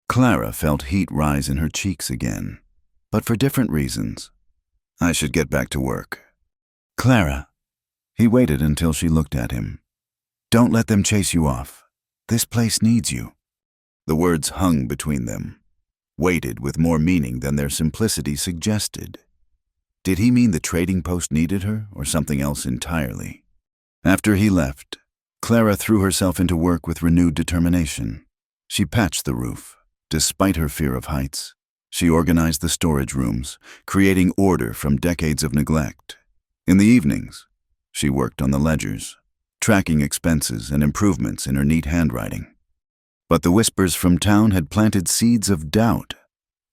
Clara felt heat rise in her cheeks again, but for different reasons. "I should get back to work." "Clara." He waited until she looked at him. "Don't let them chase you off. This place needs you." The words hung between them, weighted with more meaning than their simplicity suggested. Did he mean the trading post needed her, or something else entirely? After he left, Clara threw herself into work with renewed determination. She patched the roof, despite her fear of heights. She organized the storage rooms, creating order from decades of neglect. In the evenings, she worked on the ledgers, tracking expenses and improvements in her neat handwriting. But the whispers from town had planted seeds of doubt.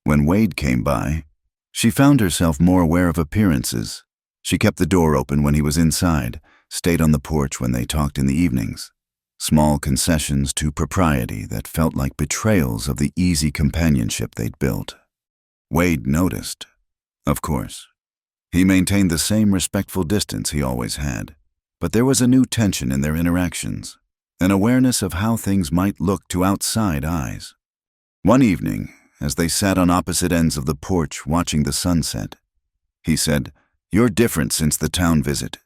When Wade came by, she found herself more aware of appearances. She kept the door open when he was inside, stayed on the porch when they talked in the evenings. Small concessions to propriety that felt like betrayals of the easy companionship they'd built. Wade noticed. Of course. He maintained the same respectful distance he always had, but there was a new tension in their interactions, an awareness of how things might look to outside eyes. One evening, as they sat on opposite ends of the porch watching the sunset, he said, "You're different since the town visit."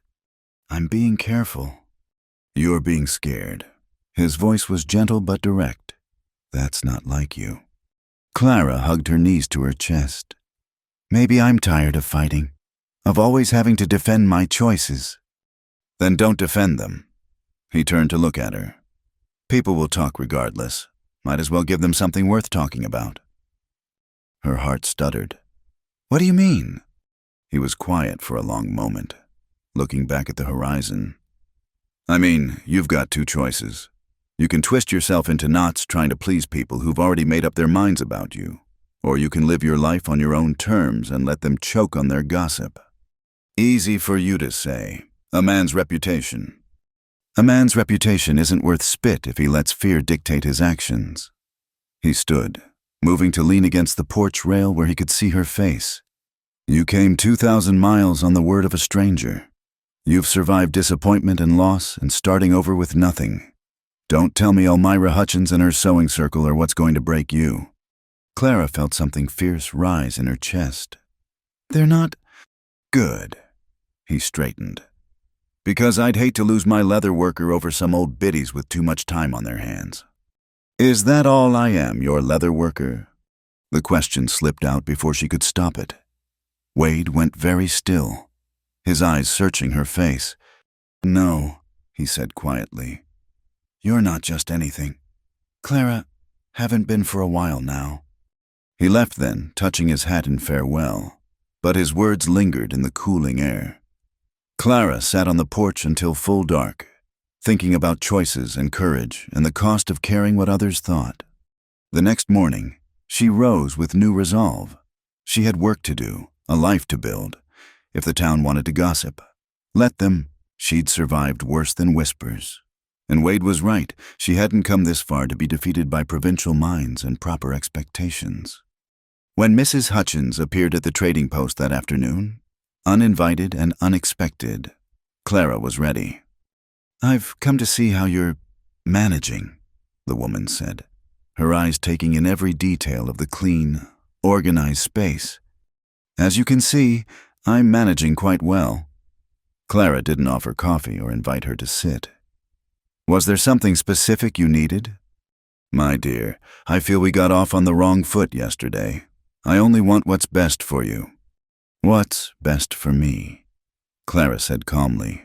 "I'm being careful." "You're being scared." His voice was gentle but direct. "That's not like you." Clara hugged her knees to her chest. "Maybe I'm tired of fighting, of always having to defend my choices." "Then don't defend them." He turned to look at her. "People will talk regardless. Might as well give them something worth talking about." Her heart stuttered. "What do you mean?" He was quiet for a long moment, looking back at the horizon. "I mean, you've got two choices. You can twist yourself into knots trying to please people who've already made up their minds about you, or you can live your life on your own terms and let them choke on their gossip. Easy for you to say. A man's reputation. A man's reputation isn't worth spit if he lets fear dictate his actions." He stood, moving to lean against the porch rail where he could see her face. "You came 2,000 miles on the word of a stranger. You've survived disappointment and loss and starting over with nothing. Don't tell me Elmira Hutchins and her sewing circle are what's going to break you." Clara felt something fierce rise in her chest. "They're not good." He straightened. "Because I'd hate to lose my leather worker over some old biddies with too much time on their hands." "Is that all I am, your leather worker?" The question slipped out before she could stop it. Wade went very still, his eyes searching her face. "No," he said quietly. "You're not just anything. Clara, haven't been for a while now." He left then, touching his hat in farewell, but his words lingered in the cooling air. Clara sat on the porch until full dark, thinking about choices and courage and the cost of caring what others thought. The next morning, she rose with new resolve. She had work to do, a life to build. If the town wanted to gossip, let them. She'd survived worse than whispers. And Wade was right. She hadn't come this far to be defeated by provincial minds and proper expectations. When Mrs. Hutchins appeared at the trading post that afternoon, uninvited and unexpected, Clara was ready. "I've come to see how you're managing," the woman said, her eyes taking in every detail of the clean, organized space. "As you can see, I'm managing quite well." Clara didn't offer coffee or invite her to sit. "Was there something specific you needed?" "My dear, I feel we got off on the wrong foot yesterday. I only want what's best for you." "What's best for me?" Clara said calmly.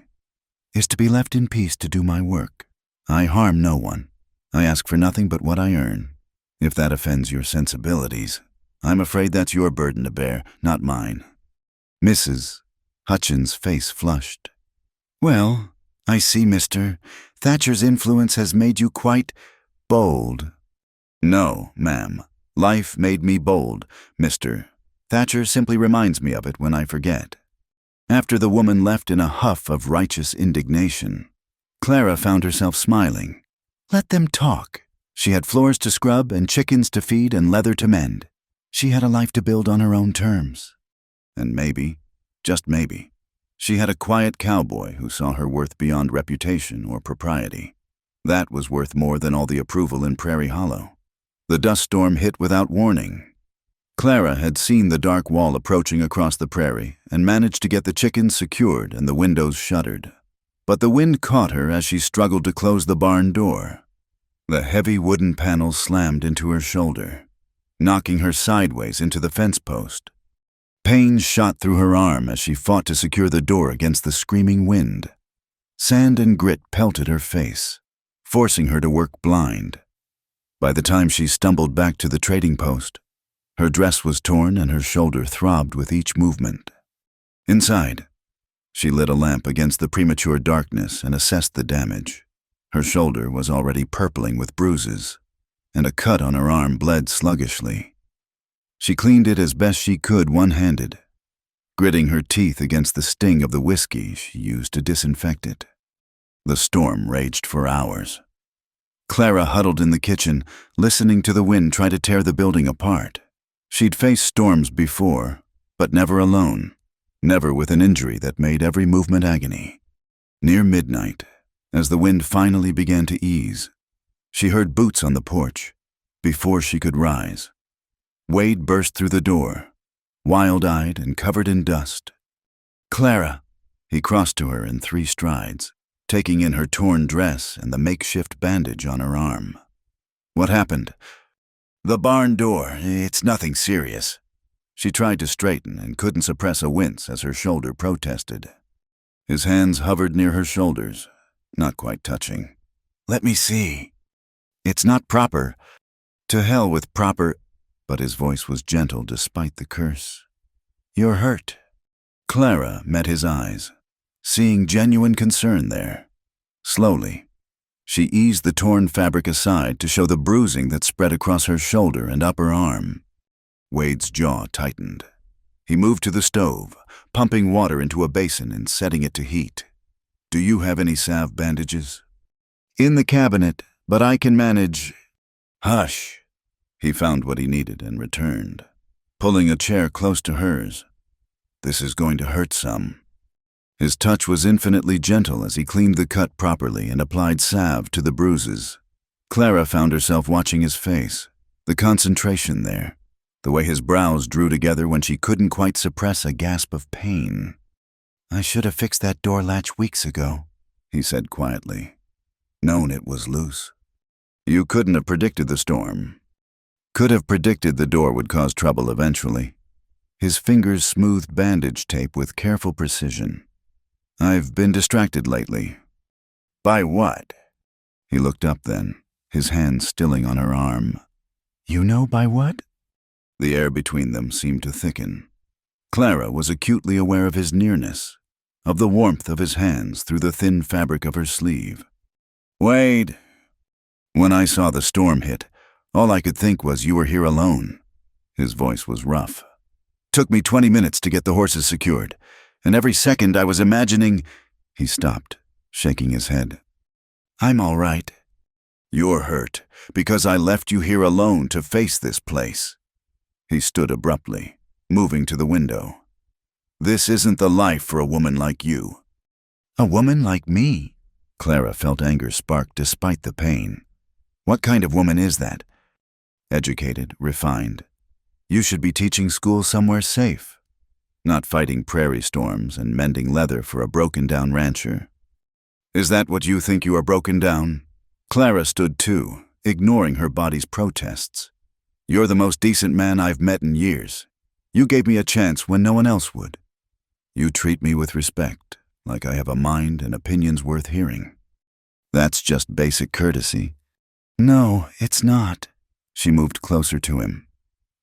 "Is to be left in peace to do my work. I harm no one. I ask for nothing but what I earn. If that offends your sensibilities, I'm afraid that's your burden to bear, not mine." Mrs. Hutchins' face flushed. "Well, I see, Mr. Thatcher's influence has made you quite bold." "No, ma'am. Life made me bold, Mr. Thatcher simply reminds me of it when I forget." After the woman left in a huff of righteous indignation, Clara found herself smiling. Let them talk. She had floors to scrub and chickens to feed and leather to mend. She had a life to build on her own terms. And maybe, just maybe, she had a quiet cowboy who saw her worth beyond reputation or propriety. That was worth more than all the approval in Prairie Hollow. The dust storm hit without warning. Clara had seen the dark wall approaching across the prairie and managed to get the chickens secured and the windows shuttered. But the wind caught her as she struggled to close the barn door. The heavy wooden panel slammed into her shoulder, knocking her sideways into the fence post. Pain shot through her arm as she fought to secure the door against the screaming wind. Sand and grit pelted her face, forcing her to work blind. By the time she stumbled back to the trading post, her dress was torn and her shoulder throbbed with each movement. Inside, she lit a lamp against the premature darkness and assessed the damage. Her shoulder was already purpling with bruises, and a cut on her arm bled sluggishly. She cleaned it as best she could one-handed, gritting her teeth against the sting of the whiskey she used to disinfect it. The storm raged for hours. Clara huddled in the kitchen, listening to the wind try to tear the building apart. She'd faced storms before, but never alone, never with an injury that made every movement agony. Near midnight, as the wind finally began to ease, she heard boots on the porch. Before she could rise, Wade burst through the door, wild-eyed and covered in dust. "Clara!" He crossed to her in 3 strides, taking in her torn dress and the makeshift bandage on her arm. "What happened?" "The barn door. It's nothing serious." She tried to straighten and couldn't suppress a wince as her shoulder protested. His hands hovered near her shoulders, not quite touching. "Let me see." "It's not proper." "To hell with proper." but his voice was gentle despite the curse. "You're hurt." Clara met his eyes, seeing genuine concern there. Slowly, she eased the torn fabric aside to show the bruising that spread across her shoulder and upper arm. Wade's jaw tightened. He moved to the stove, pumping water into a basin and setting it to heat. "Do you have any salve bandages?" "In the cabinet, but I can manage." "Hush." He found what he needed and returned, pulling a chair close to hers. "This is going to hurt some." His touch was infinitely gentle as he cleaned the cut properly and applied salve to the bruises. Clara found herself watching his face, the concentration there, the way his brows drew together when she couldn't quite suppress a gasp of pain. "I should have fixed that door latch weeks ago," he said quietly. "Known it was loose." "You couldn't have predicted the storm." "Could have predicted the door would cause trouble eventually." His fingers smoothed bandage tape with careful precision. "I've been distracted lately." "By what?" He looked up then, his hand stilling on her arm. "You know by what?" The air between them seemed to thicken. Clara was acutely aware of his nearness, of the warmth of his hands through the thin fabric of her sleeve. "Wade, when I saw the storm hit, all I could think was you were here alone." His voice was rough. "Took me 20 minutes to get the horses secured, and every second I was imagining—" He stopped, shaking his head. "I'm all right." "You're hurt because I left you here alone to face this place." He stood abruptly, moving to the window. "This isn't the life for a woman like you." "A woman like me?" Clara felt anger spark despite the pain. "What kind of woman is that?" "Educated, refined. You should be teaching school somewhere safe, not fighting prairie storms and mending leather for a broken-down rancher." "Is that what you think you are broken down?" Clara stood too, ignoring her body's protests. "You're the most decent man I've met in years. You gave me a chance when no one else would. You treat me with respect, like I have a mind and opinions worth hearing. That's just basic courtesy." "No, it's not." She moved closer to him.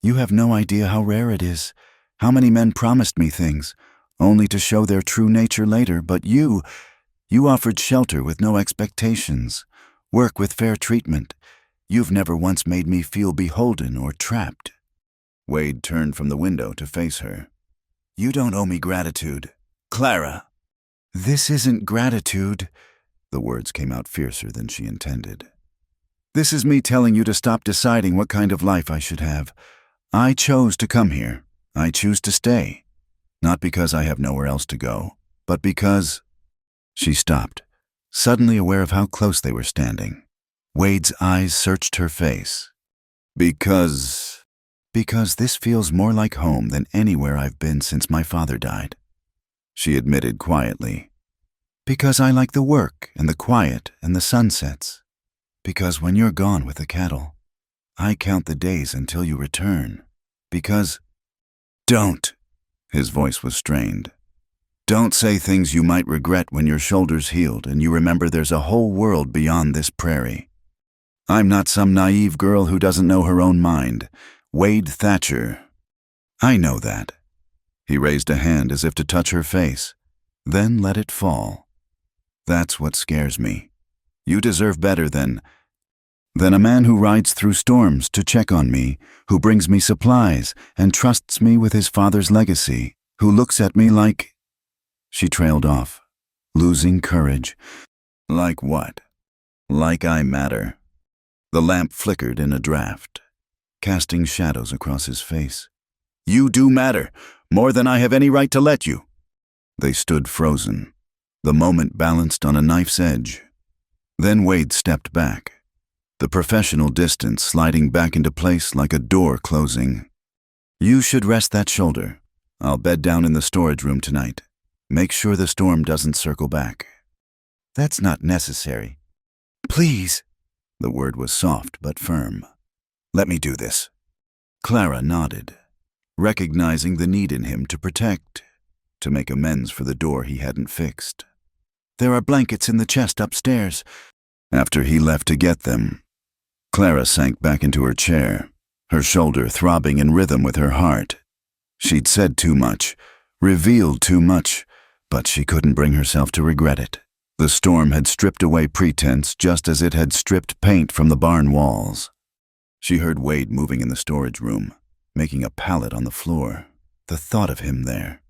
"You have no idea how rare it is. How many men promised me things, only to show their true nature later, but you offered shelter with no expectations, work with fair treatment. You've never once made me feel beholden or trapped." Wade turned from the window to face her. "You don't owe me gratitude, Clara." "This isn't gratitude." The words came out fiercer than she intended. "This is me telling you to stop deciding what kind of life I should have. I chose to come here. I choose to stay. Not because I have nowhere else to go, but because—" She stopped, suddenly aware of how close they were standing. Wade's eyes searched her face. Because this feels more like home than anywhere I've been since my father died," she admitted quietly. "Because I like the work and the quiet and the sunsets. Because when you're gone with the cattle, I count the days until you return. Because—" "Don't," his voice was strained. "Don't say things you might regret when your shoulder's healed and you remember there's a whole world beyond this prairie. I'm not some naive girl who doesn't know her own mind. Wade Thatcher." "I know that." He raised a hand as if to touch her face, then let it fall. "That's what scares me. You deserve better than a man who rides through storms to check on me, who brings me supplies and trusts me with his father's legacy, who looks at me like—" She trailed off, losing courage. "Like what? Like I matter?" The lamp flickered in a draft, casting shadows across his face. "You do matter, more than I have any right to let you." They stood frozen, the moment balanced on a knife's edge. Then Wade stepped back, the professional distance sliding back into place like a door closing. "You should rest that shoulder. I'll bed down in the storage room tonight. Make sure the storm doesn't circle back." "That's not necessary." "Please." The word was soft but firm. "Let me do this." Clara nodded, recognizing the need in him to protect, to make amends for the door he hadn't fixed. "There are blankets in the chest upstairs." After he left to get them, Clara sank back into her chair, her shoulder throbbing in rhythm with her heart. She'd said too much, revealed too much, but she couldn't bring herself to regret it. The storm had stripped away pretense just as it had stripped paint from the barn walls. She heard Wade moving in the storage room, making a pallet on the floor. The thought of him there,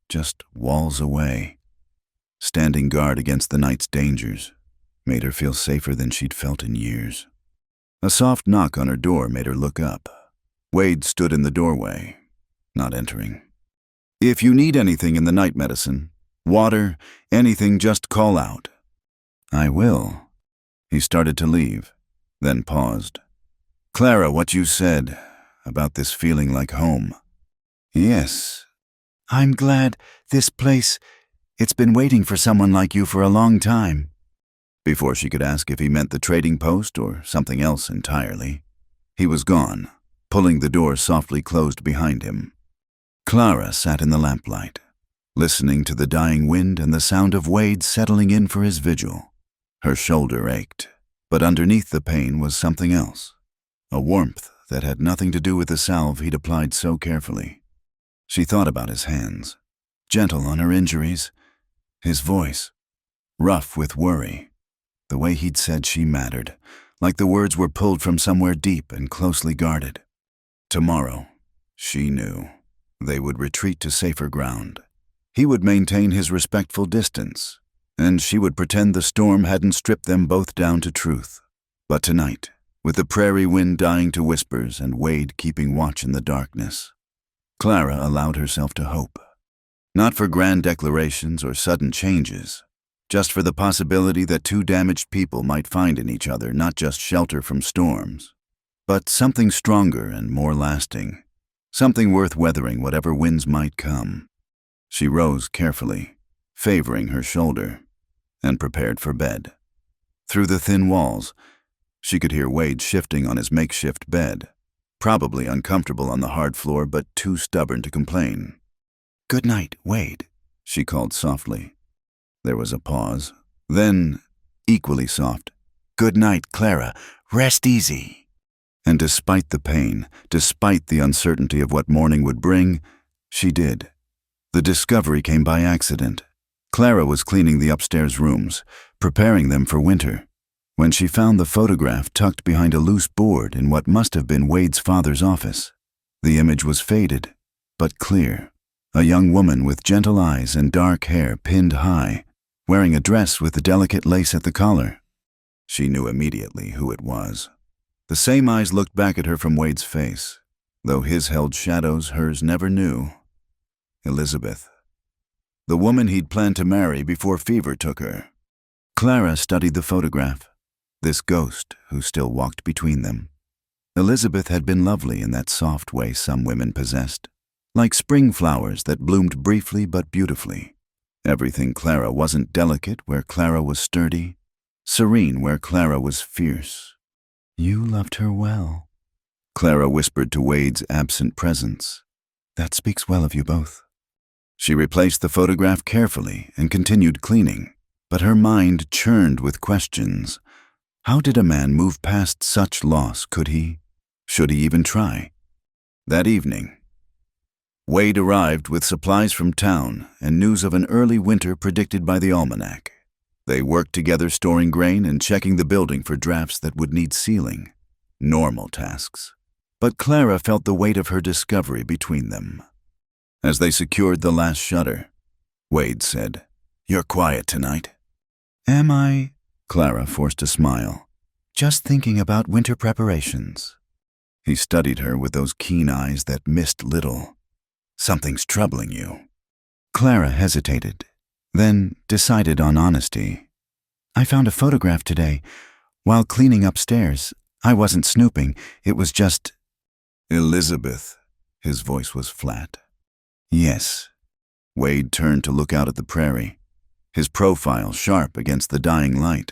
just walls away, standing guard against the night's dangers, made her feel safer than she'd felt in years. A soft knock on her door made her look up. Wade stood in the doorway, not entering. "If you need anything in the night medicine, water, anything, just call out." "I will." He started to leave, then paused. "Clara, what you said about this feeling like home." "Yes. I'm glad this place, it's been waiting for someone like you for a long time." Before she could ask if he meant the trading post or something else entirely, he was gone, pulling the door softly closed behind him. Clara sat in the lamplight, listening to the dying wind and the sound of Wade settling in for his vigil. Her shoulder ached, but underneath the pain was something else, a warmth that had nothing to do with the salve he'd applied so carefully. She thought about his hands, gentle on her injuries, his voice, rough with worry, the way he'd said she mattered, like the words were pulled from somewhere deep and closely guarded. Tomorrow, she knew, they would retreat to safer ground. He would maintain his respectful distance, and she would pretend the storm hadn't stripped them both down to truth. But tonight, with the prairie wind dying to whispers and Wade keeping watch in the darkness, Clara allowed herself to hope. Not for grand declarations or sudden changes, just for the possibility that two damaged people might find in each other not just shelter from storms, but something stronger and more lasting, something worth weathering whatever winds might come. She rose carefully, favoring her shoulder, and prepared for bed. Through the thin walls, she could hear Wade shifting on his makeshift bed, probably uncomfortable on the hard floor but too stubborn to complain. "Good night, Wade," she called softly. There was a pause. Then, equally soft, "Good night, Clara. Rest easy." And despite the pain, despite the uncertainty of what morning would bring, she did. The discovery came by accident. Clara was cleaning the upstairs rooms, preparing them for winter, when she found the photograph tucked behind a loose board in what must have been Wade's father's office. The image was faded, but clear. A young woman with gentle eyes and dark hair pinned high, wearing a dress with delicate lace at the collar. She knew immediately who it was. The same eyes looked back at her from Wade's face, though his held shadows hers never knew. Elizabeth. The woman he'd planned to marry before fever took her. Clara studied the photograph, this ghost who still walked between them. Elizabeth had been lovely in that soft way some women possessed, like spring flowers that bloomed briefly but beautifully. Everything Clara wasn't delicate where Clara was sturdy, serene where Clara was fierce. "You loved her well," Clara whispered to Wade's absent presence. "That speaks well of you both." She replaced the photograph carefully and continued cleaning, but her mind churned with questions. How did a man move past such loss? Could he? Should he even try? That evening, Wade arrived with supplies from town and news of an early winter predicted by the almanac. They worked together storing grain and checking the building for drafts that would need sealing. Normal tasks. But Clara felt the weight of her discovery between them. As they secured the last shutter, Wade said, "You're quiet tonight." "Am I?" Clara forced a smile. "Just thinking about winter preparations." He studied her with those keen eyes that missed little. "Something's troubling you." Clara hesitated, then decided on honesty. "I found a photograph today. While cleaning upstairs, I wasn't snooping. It was just—" "Elizabeth." His voice was flat. "Yes." Wade turned to look out at the prairie, his profile sharp against the dying light.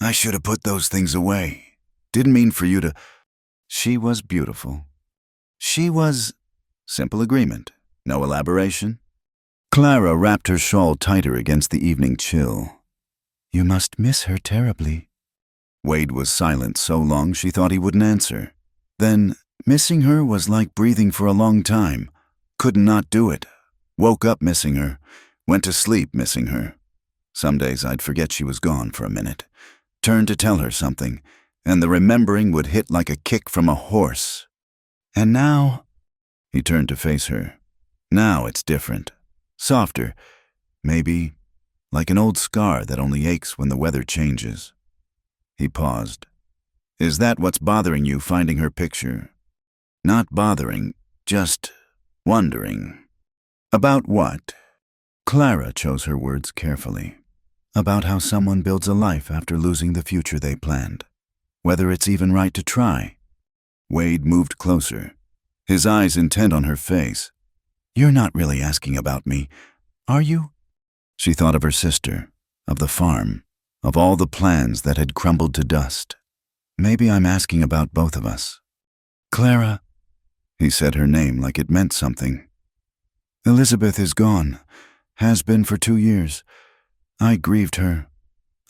"I should have put those things away. Didn't mean for you to—" She was beautiful. She was— Simple agreement. No elaboration. Clara wrapped her shawl tighter against the evening chill. "You must miss her terribly." Wade was silent so long she thought he wouldn't answer. Then, Missing her was like breathing for a long time. Could not do it. Woke up missing her. Went to sleep missing her. Some days I'd forget she was gone for a minute. Turn to tell her something, and the remembering would hit like a kick from a horse. And now, he turned to face her. Now it's different. Softer. Maybe like an old scar that only aches when the weather changes. He paused. Is that what's bothering you, finding her picture? Not bothering, just wondering. About what? Clara chose her words carefully. About how someone builds a life after losing the future they planned. Whether it's even right to try. Wade moved closer, his eyes intent on her face. You're not really asking about me, are you? She thought of her sister, of the farm, of all the plans that had crumbled to dust. Maybe I'm asking about both of us. Clara, he said her name like it meant something. Elizabeth is gone, has been for 2 years. I grieved her.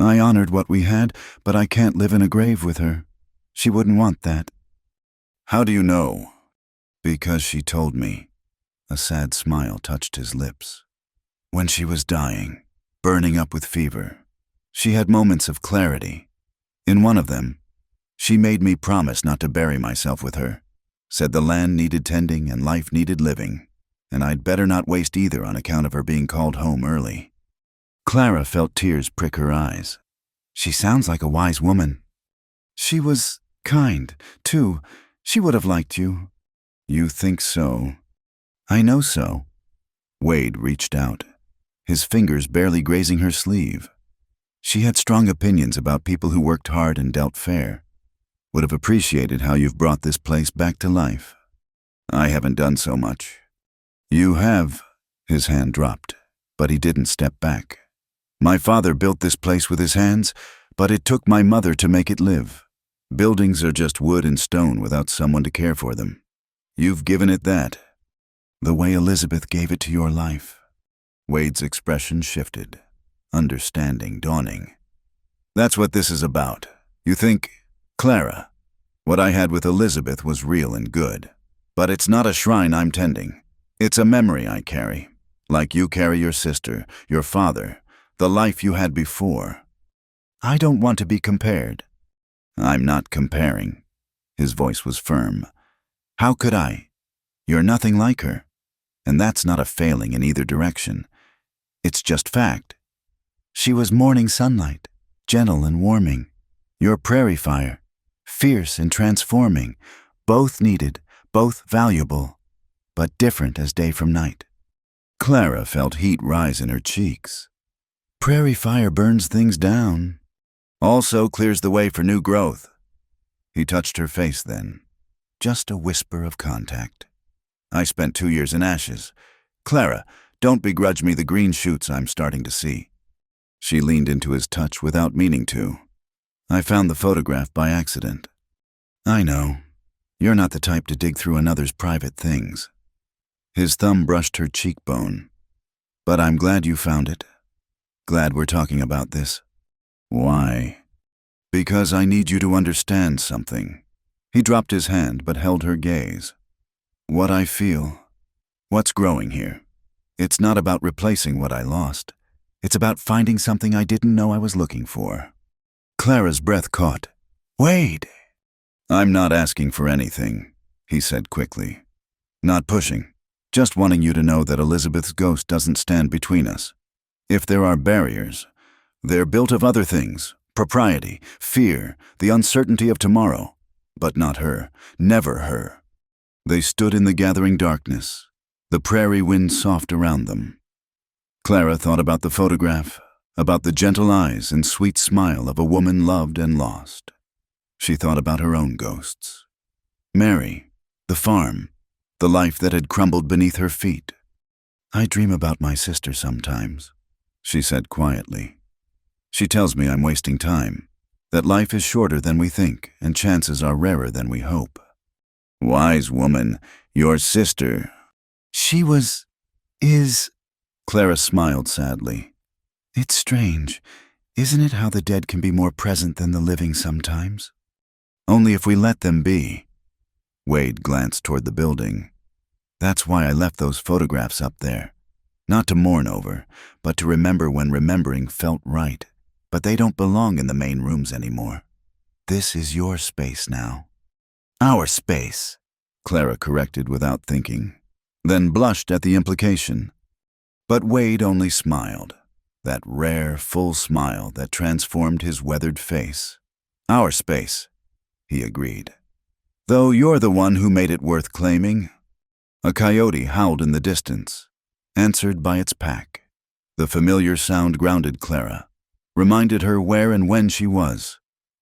I honored what we had, but I can't live in a grave with her. She wouldn't want that. How do you know? Because she told me. A sad smile touched his lips. When she was dying, burning up with fever, she had moments of clarity. In one of them, she made me promise not to bury myself with her, said the land needed tending and life needed living, and I'd better not waste either on account of her being called home early. Clara felt tears prick her eyes. She sounds like a wise woman. She was kind, too. She would have liked you. You think so? I know so. Wade reached out, his fingers barely grazing her sleeve. She had strong opinions about people who worked hard and dealt fair. Would have appreciated how you've brought this place back to life. I haven't done so much. You have. His hand dropped, but he didn't step back. My father built this place with his hands, but it took my mother to make it live. Buildings are just wood and stone without someone to care for them. You've given it that. The way Elizabeth gave it to your life. Wade's expression shifted, understanding dawning. That's what this is about. You think, Clara, what I had with Elizabeth was real and good. But it's not a shrine I'm tending. It's a memory I carry, like you carry your sister, your father, the life you had before. I don't want to be compared. I'm not comparing. His voice was firm. How could I? You're nothing like her. And that's not a failing in either direction. It's just fact. She was morning sunlight, gentle and warming. Your prairie fire, fierce and transforming, both needed, both valuable, but different as day from night. Clara felt heat rise in her cheeks. Prairie fire burns things down. Also clears the way for new growth. He touched her face then. Just a whisper of contact. I spent 2 years in ashes. Clara, don't begrudge me the green shoots I'm starting to see. She leaned into his touch without meaning to. I found the photograph by accident. I know. You're not the type to dig through another's private things. His thumb brushed her cheekbone. But I'm glad you found it. Glad we're talking about this. Why? Because I need you to understand something. He dropped his hand but held her gaze. What I feel, what's growing here. It's not about replacing what I lost. It's about finding something I didn't know I was looking for. Clara's breath caught. Wade! I'm not asking for anything, he said quickly. Not pushing, just wanting you to know that Elizabeth's ghost doesn't stand between us. If there are barriers, they're built of other things, propriety, fear, the uncertainty of tomorrow, but not her, never her. They stood in the gathering darkness, the prairie wind soft around them. Clara thought about the photograph, about the gentle eyes and sweet smile of a woman loved and lost. She thought about her own ghosts. Mary, the farm, the life that had crumbled beneath her feet. I dream about my sister sometimes, she said quietly. She tells me I'm wasting time, that life is shorter than we think and chances are rarer than we hope. Wise woman, your sister. She is. Clara smiled sadly. It's strange, isn't it, how the dead can be more present than the living sometimes? Only if we let them be. Wade glanced toward the building. That's why I left those photographs up there. Not to mourn over, but to remember when remembering felt right. But they don't belong in the main rooms anymore. This is your space now. Our space, Clara corrected without thinking, then blushed at the implication. But Wade only smiled, that rare, full smile that transformed his weathered face. Our space, he agreed. Though you're the one who made it worth claiming. A coyote howled in the distance, answered by its pack. The familiar sound grounded Clara, reminded her where and when she was,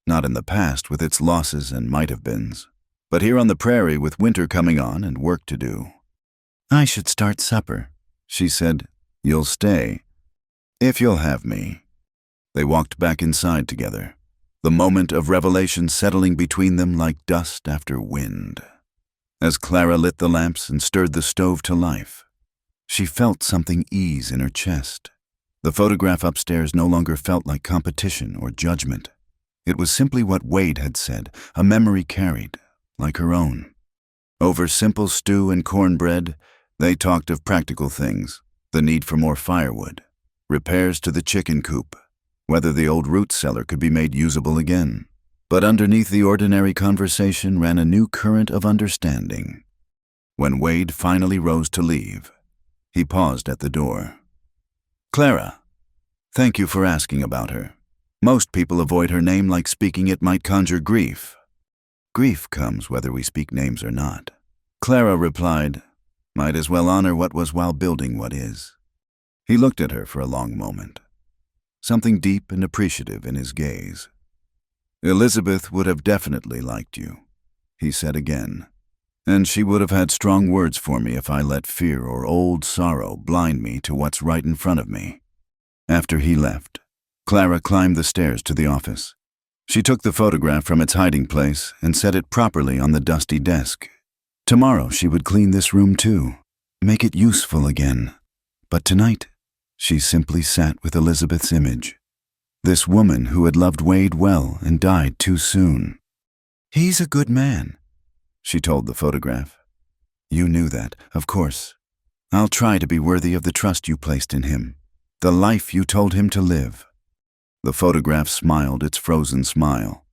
not in the past with its losses and might-have-beens, but here on the prairie with winter coming on and work to do. I should start supper, she said. You'll stay, if you'll have me. They walked back inside together, the moment of revelation settling between them like dust after wind. As Clara lit the lamps and stirred the stove to life, she felt something ease in her chest. The photograph upstairs no longer felt like competition or judgment. It was simply what Wade had said, a memory carried, like her own. Over simple stew and cornbread, they talked of practical things, the need for more firewood, repairs to the chicken coop, whether the old root cellar could be made usable again. But underneath the ordinary conversation ran a new current of understanding. When Wade finally rose to leave, he paused at the door. Clara, thank you for asking about her. Most people avoid her name like speaking it might conjure grief. Grief comes whether we speak names or not. Clara replied, might as well honor what was while building what is. He looked at her for a long moment, something deep and appreciative in his gaze. Elizabeth would have definitely liked you, he said again, and she would have had strong words for me if I let fear or old sorrow blind me to what's right in front of me. After he left, Clara climbed the stairs to the office. She took the photograph from its hiding place and set it properly on the dusty desk. Tomorrow she would clean this room too, make it useful again. But tonight, she simply sat with Elizabeth's image. This woman who had loved Wade well and died too soon. He's a good man, she told the photograph. You knew that, of course. I'll try to be worthy of the trust you placed in him, the life you told him to live. The photograph smiled its frozen smile,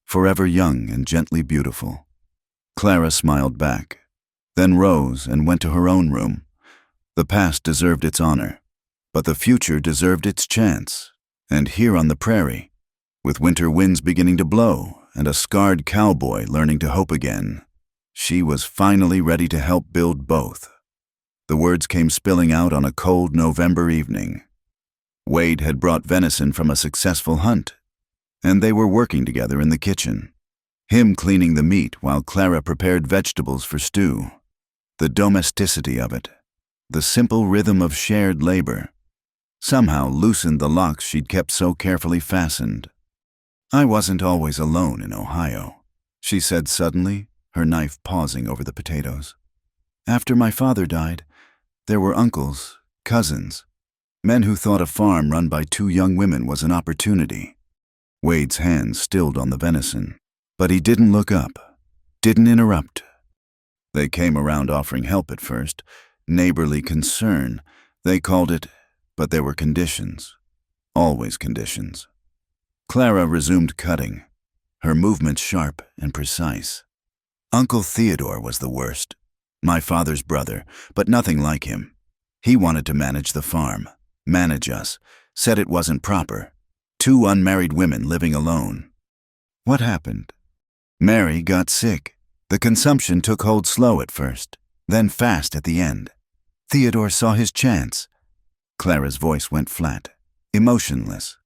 forever young and gently beautiful. Clara smiled back, then rose and went to her own room. The past deserved its honor, but the future deserved its chance. And here on the prairie, with winter winds beginning to blow and a scarred cowboy learning to hope again, she was finally ready to help build both. The words came spilling out on a cold November evening. Wade had brought venison from a successful hunt, and they were working together in the kitchen, him cleaning the meat while Clara prepared vegetables for stew. The domesticity of it, the simple rhythm of shared labor, somehow loosened the locks she'd kept so carefully fastened. I wasn't always alone in Ohio, she said suddenly, her knife pausing over the potatoes. After my father died, there were uncles, cousins, men who thought a farm run by two young women was an opportunity. Wade's hands stilled on the venison, but he didn't look up, didn't interrupt. They came around offering help at first, neighborly concern, they called it, but there were conditions, always conditions. Clara resumed cutting, her movements sharp and precise. Uncle Theodore was the worst, my father's brother, but nothing like him. He wanted to manage the farm, manage us, said it wasn't proper. Two unmarried women living alone. What happened? Mary got sick. The consumption took hold slow at first, then fast at the end. Theodore saw his chance. Clara's voice went flat, emotionless.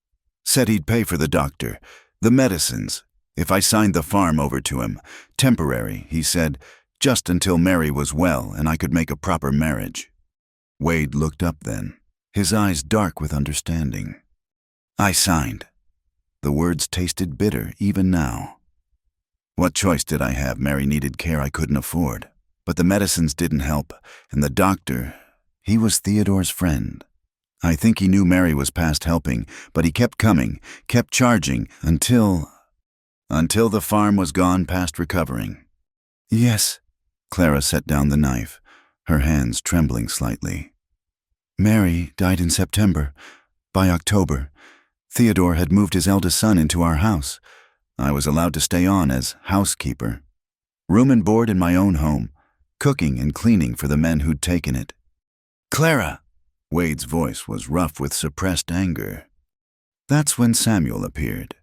Said he'd pay for the doctor, the medicines, if I signed the farm over to him. Temporary, he said, just until Mary was well and I could make a proper marriage. Wade looked up then, his eyes dark with understanding. I signed. The words tasted bitter even now. What choice did I have? Mary needed care I couldn't afford. But the medicines didn't help, and the doctor, he was Theodore's friend. I think he knew Mary was past helping, but he kept coming, kept charging, until the farm was gone past recovering. Yes. Clara set down the knife, her hands trembling slightly. Mary died in September. By October, Theodore had moved his eldest son into our house. I was allowed to stay on as housekeeper. Room and board in my own home, cooking and cleaning for the men who'd taken it. Clara! Wade's voice was rough with suppressed anger. That's when Samuel appeared,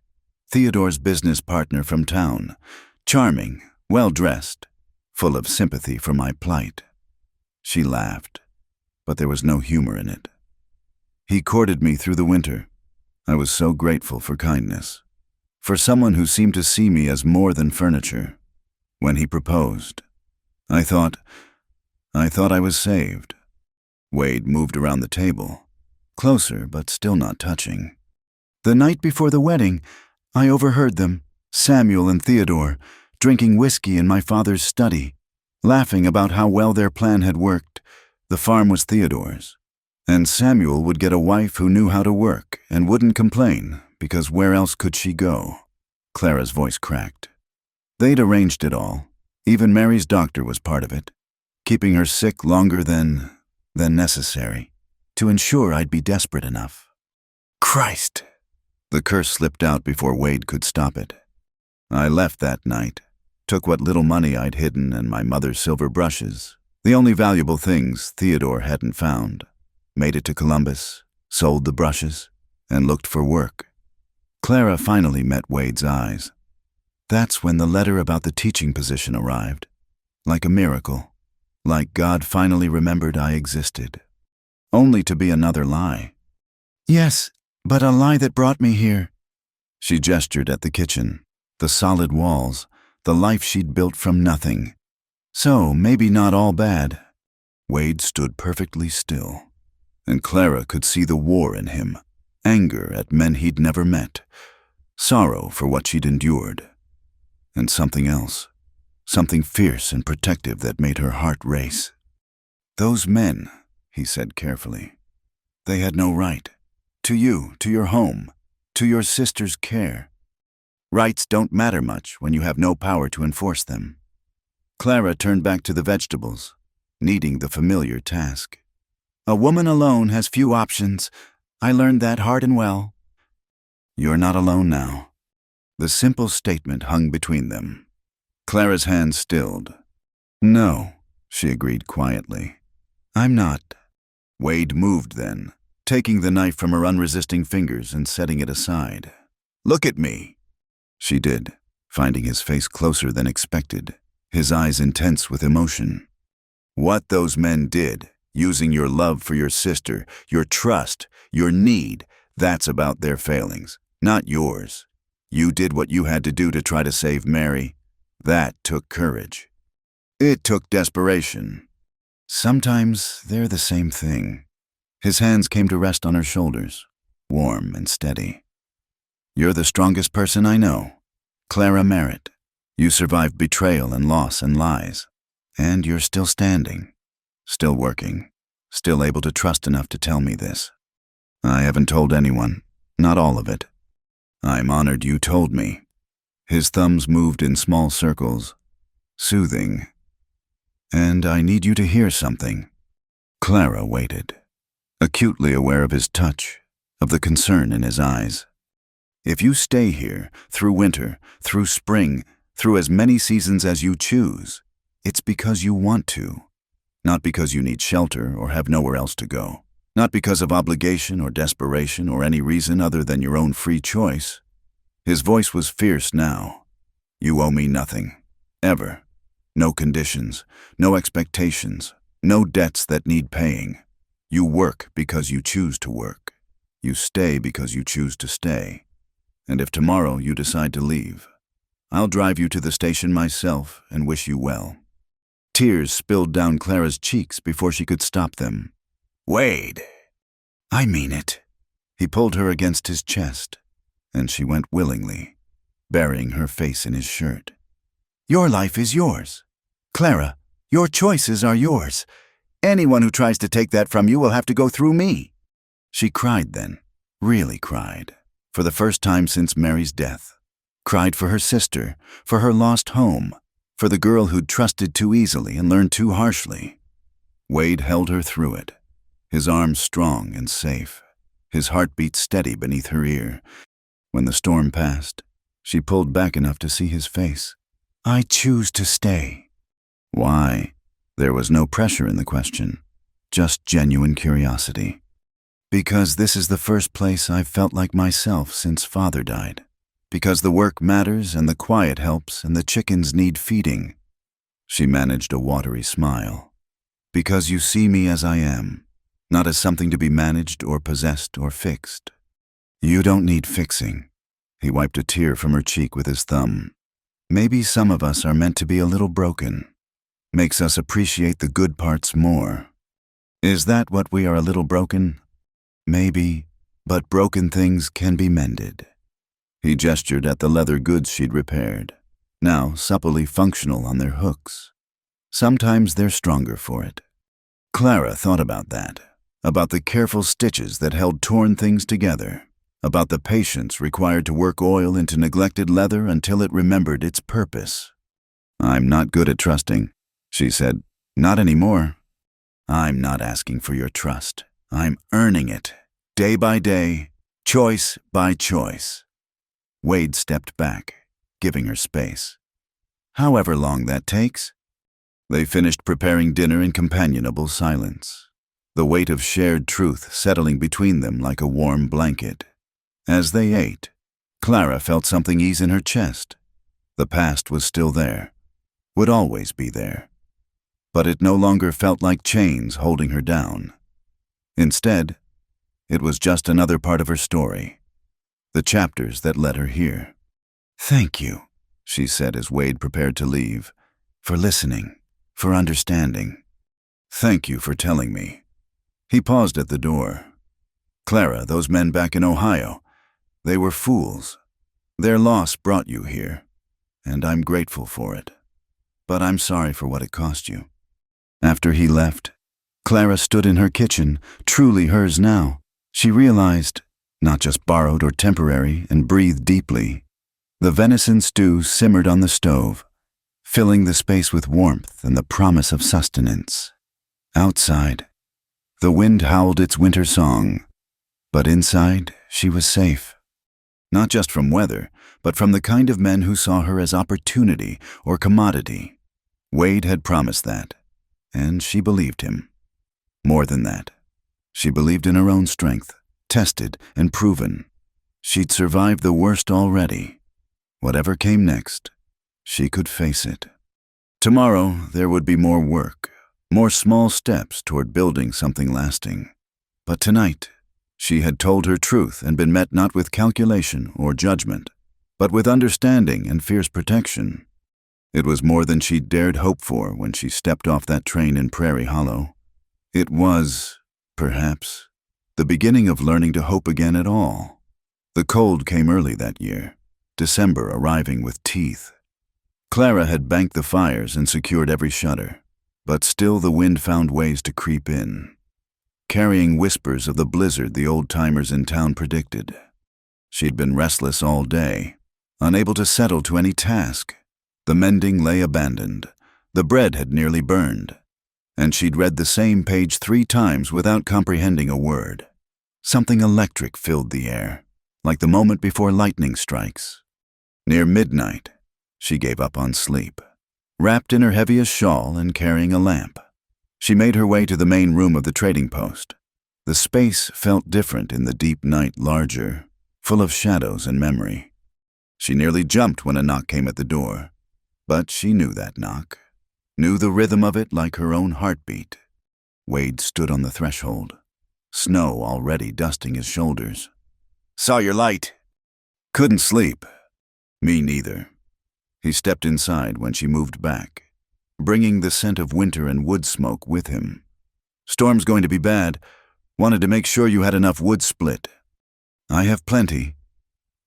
Theodore's business partner from town, charming, well-dressed, full of sympathy for my plight. She laughed, but there was no humor in it. He courted me through the winter. I was so grateful for kindness, for someone who seemed to see me as more than furniture. When he proposed, I thought I was saved. Wade moved around the table, closer but still not touching. The night before the wedding, I overheard them, Samuel and Theodore, drinking whiskey in my father's study, laughing about how well their plan had worked. The farm was Theodore's, and Samuel would get a wife who knew how to work and wouldn't complain, because where else could she go? Clara's voice cracked. They'd arranged it all. Even Mary's doctor was part of it, keeping her sick longer than necessary, to ensure I'd be desperate enough. Christ! The curse slipped out before Wade could stop it. I left that night, took what little money I'd hidden and my mother's silver brushes, the only valuable things Theodore hadn't found, made it to Columbus, sold the brushes, and looked for work. Clara finally met Wade's eyes. That's when the letter about the teaching position arrived, like a miracle, like God finally remembered I existed, only to be another lie. Yes, but a lie that brought me here. She gestured at the kitchen, the solid walls, the life she'd built from nothing. So, maybe not all bad. Wade stood perfectly still, and Clara could see the war in him, anger at men he'd never met, sorrow for what she'd endured, and something else, something fierce and protective that made her heart race. Those men, he said carefully, they had no right. To you, to your home, to your sister's care. Rights don't matter much when you have no power to enforce them. Clara turned back to the vegetables, needing the familiar task. A woman alone has few options. I learned that hard and well. You're not alone now. The simple statement hung between them. Clara's hand stilled. No, she agreed quietly. I'm not. Wade moved then, taking the knife from her unresisting fingers and setting it aside. Look at me. She did, finding his face closer than expected, his eyes intense with emotion. What those men did, using your love for your sister, your trust, your need, that's about their failings, not yours. You did what you had to do to try to save Mary. That took courage. It took desperation. Sometimes they're the same thing. His hands came to rest on her shoulders, warm and steady. You're the strongest person I know, Clara Merritt. You survived betrayal and loss and lies, and you're still standing, still working, still able to trust enough to tell me this. I haven't told anyone, not all of it. I'm honored you told me. His thumbs moved in small circles, soothing. And I need you to hear something. Clara waited, acutely aware of his touch, of the concern in his eyes. If you stay here, through winter, through spring, through as many seasons as you choose, it's because you want to, not because you need shelter or have nowhere else to go, not because of obligation or desperation or any reason other than your own free choice. His voice was fierce now. You owe me nothing, ever. No conditions, no expectations, no debts that need paying. You work because you choose to work. You stay because you choose to stay. And if tomorrow you decide to leave, I'll drive you to the station myself and wish you well. Tears spilled down Clara's cheeks before she could stop them. Wade! I mean it. He pulled her against his chest, and she went willingly, burying her face in his shirt. Your life is yours. Clara, your choices are yours. Anyone who tries to take that from you will have to go through me. She cried then, really cried, for the first time since Mary's death. Cried for her sister, for her lost home, for the girl who'd trusted too easily and learned too harshly. Wade held her through it, his arms strong and safe, his heartbeat steady beneath her ear. When the storm passed, she pulled back enough to see his face. "I choose to stay." "Why?" There was no pressure in the question, just genuine curiosity. "Because this is the first place I've felt like myself since Father died. Because the work matters and the quiet helps and the chickens need feeding." She managed a watery smile. "Because you see me as I am, not as something to be managed or possessed or fixed." "You don't need fixing." He wiped a tear from her cheek with his thumb. "Maybe some of us are meant to be a little broken. Makes us appreciate the good parts more." "Is that what we are, a little broken?" "Maybe, but broken things can be mended." He gestured at the leather goods she'd repaired, now supplely functional on their hooks. Sometimes they're stronger for it. Clara thought about that, about the careful stitches that held torn things together, about the patience required to work oil into neglected leather until it remembered its purpose. "I'm not good at trusting," she said. "Not anymore." "I'm not asking for your trust. I'm earning it, day by day, choice by choice." Wade stepped back, giving her space. "However long that takes." They finished preparing dinner in companionable silence, the weight of shared truth settling between them like a warm blanket. As they ate, Clara felt something ease in her chest. The past was still there, would always be there. But it no longer felt like chains holding her down. Instead, it was just another part of her story, the chapters that led her here. "Thank you," she said as Wade prepared to leave, "for listening, for understanding. Thank you for telling me." He paused at the door. "Clara, those men back in Ohio, they were fools. Their loss brought you here, and I'm grateful for it. But I'm sorry for what it cost you." After he left, Clara stood in her kitchen, truly hers now. She realized, not just borrowed or temporary, and breathed deeply. The venison stew simmered on the stove, filling the space with warmth and the promise of sustenance. Outside, the wind howled its winter song, but inside she was safe. Not just from weather, but from the kind of men who saw her as opportunity or commodity. Wade had promised that, and she believed him. More than that, she believed in her own strength, tested and proven. She'd survived the worst already. Whatever came next, she could face it. Tomorrow there would be more work, more small steps toward building something lasting. But tonight, she had told her truth and been met not with calculation or judgment, but with understanding and fierce protection. It was more than she'd dared hope for when she stepped off that train in Prairie Hollow. It was, perhaps, the beginning of learning to hope again at all. The cold came early that year, December arriving with teeth. Clara had banked the fires and secured every shutter, but still the wind found ways to creep in, carrying whispers of the blizzard the old-timers in town predicted. She'd been restless all day, unable to settle to any task. The mending lay abandoned, the bread had nearly burned, and she'd read the same page 3 times without comprehending a word. Something electric filled the air, like the moment before lightning strikes. Near midnight, she gave up on sleep. Wrapped in her heaviest shawl and carrying a lamp, she made her way to the main room of the trading post. The space felt different in the deep night, larger, full of shadows and memory. She nearly jumped when a knock came at the door, but she knew that knock, knew the rhythm of it like her own heartbeat. Wade stood on the threshold, snow already dusting his shoulders. "Saw your light." "Couldn't sleep." "Me neither." He stepped inside when she moved back, bringing the scent of winter and wood smoke with him. "Storm's going to be bad. Wanted to make sure you had enough wood split." "I have plenty."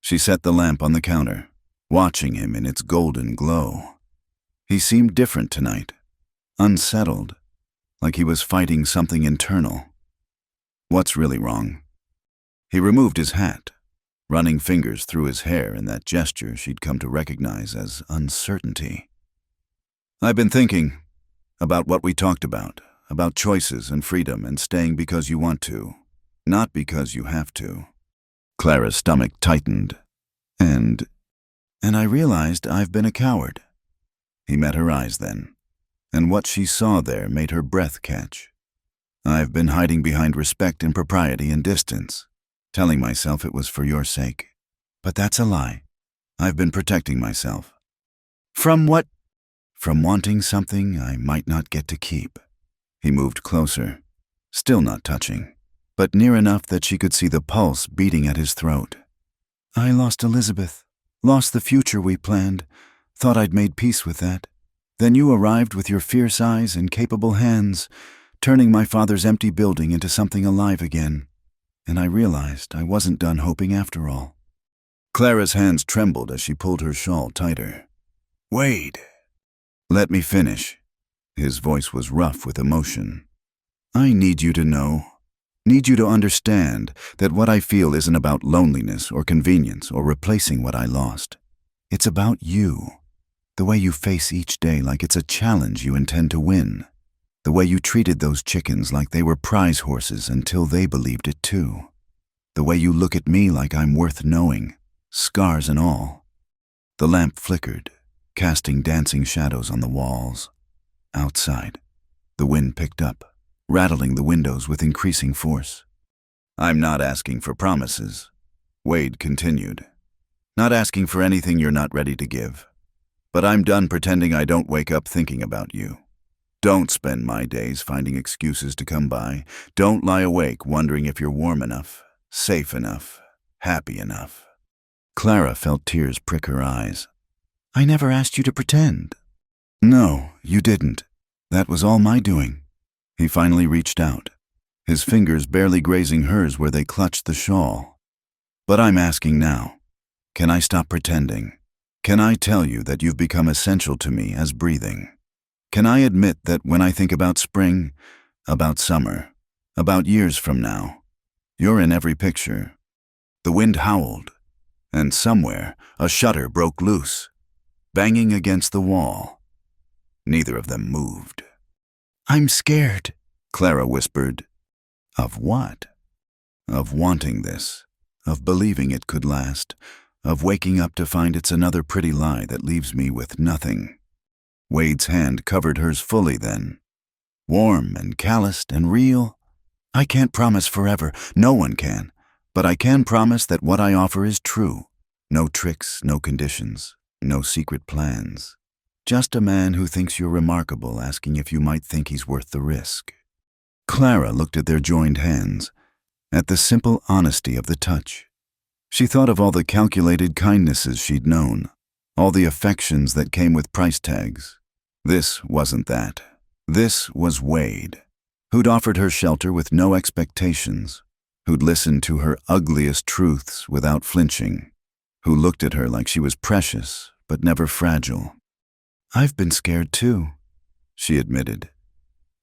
She set the lamp on the counter, watching him in its golden glow. He seemed different tonight, unsettled, like he was fighting something internal. "What's really wrong?" He removed his hat, running fingers through his hair in that gesture she'd come to recognize as uncertainty. I've been thinking about what we talked about choices and freedom and staying because you want to, not because you have to. Clara's stomach tightened, and I realized I've been a coward. He met her eyes then, and what she saw there made her breath catch. I've been hiding behind respect and propriety and distance, telling myself it was for your sake. But that's a lie. I've been protecting myself. From what? From wanting something I might not get to keep. He moved closer, still not touching, but near enough that she could see the pulse beating at his throat. I lost Elizabeth, lost the future we planned, thought I'd made peace with that. Then you arrived with your fierce eyes and capable hands, turning my father's empty building into something alive again. And I realized I wasn't done hoping after all. Clara's hands trembled as she pulled her shawl tighter. Wade. Let me finish. His voice was rough with emotion. I need you to know, need you to understand that what I feel isn't about loneliness or convenience or replacing what I lost. It's about you. The way you face each day like it's a challenge you intend to win. The way you treated those chickens like they were prize horses until they believed it too. The way you look at me like I'm worth knowing, scars and all. The lamp flickered, casting dancing shadows on the walls. Outside, the wind picked up, rattling the windows with increasing force. I'm not asking for promises, Wade continued. Not asking for anything you're not ready to give. But I'm done pretending I don't wake up thinking about you. Don't spend my days finding excuses to come by. Don't lie awake wondering if you're warm enough, safe enough, happy enough. Clara felt tears prick her eyes. I never asked you to pretend. No, you didn't. That was all my doing. He finally reached out, his fingers barely grazing hers where they clutched the shawl. But I'm asking now, can I stop pretending? Can I tell you that you've become essential to me as breathing? Can I admit that when I think about spring, about summer, about years from now, you're in every picture? The wind howled, and somewhere a shutter broke loose, banging against the wall. Neither of them moved. I'm scared, Clara whispered. Of what? Of wanting this, of believing it could last, of waking up to find it's another pretty lie that leaves me with nothing. Wade's hand covered hers fully then. Warm and calloused and real. I can't promise forever, no one can, but I can promise that what I offer is true. No tricks, no conditions, no secret plans. Just a man who thinks you're remarkable asking if you might think he's worth the risk. Clara looked at their joined hands, at the simple honesty of the touch. She thought of all the calculated kindnesses she'd known, all the affections that came with price tags. This wasn't that. This was Wade, who'd offered her shelter with no expectations, who'd listened to her ugliest truths without flinching, who looked at her like she was precious but never fragile. I've been scared too, she admitted.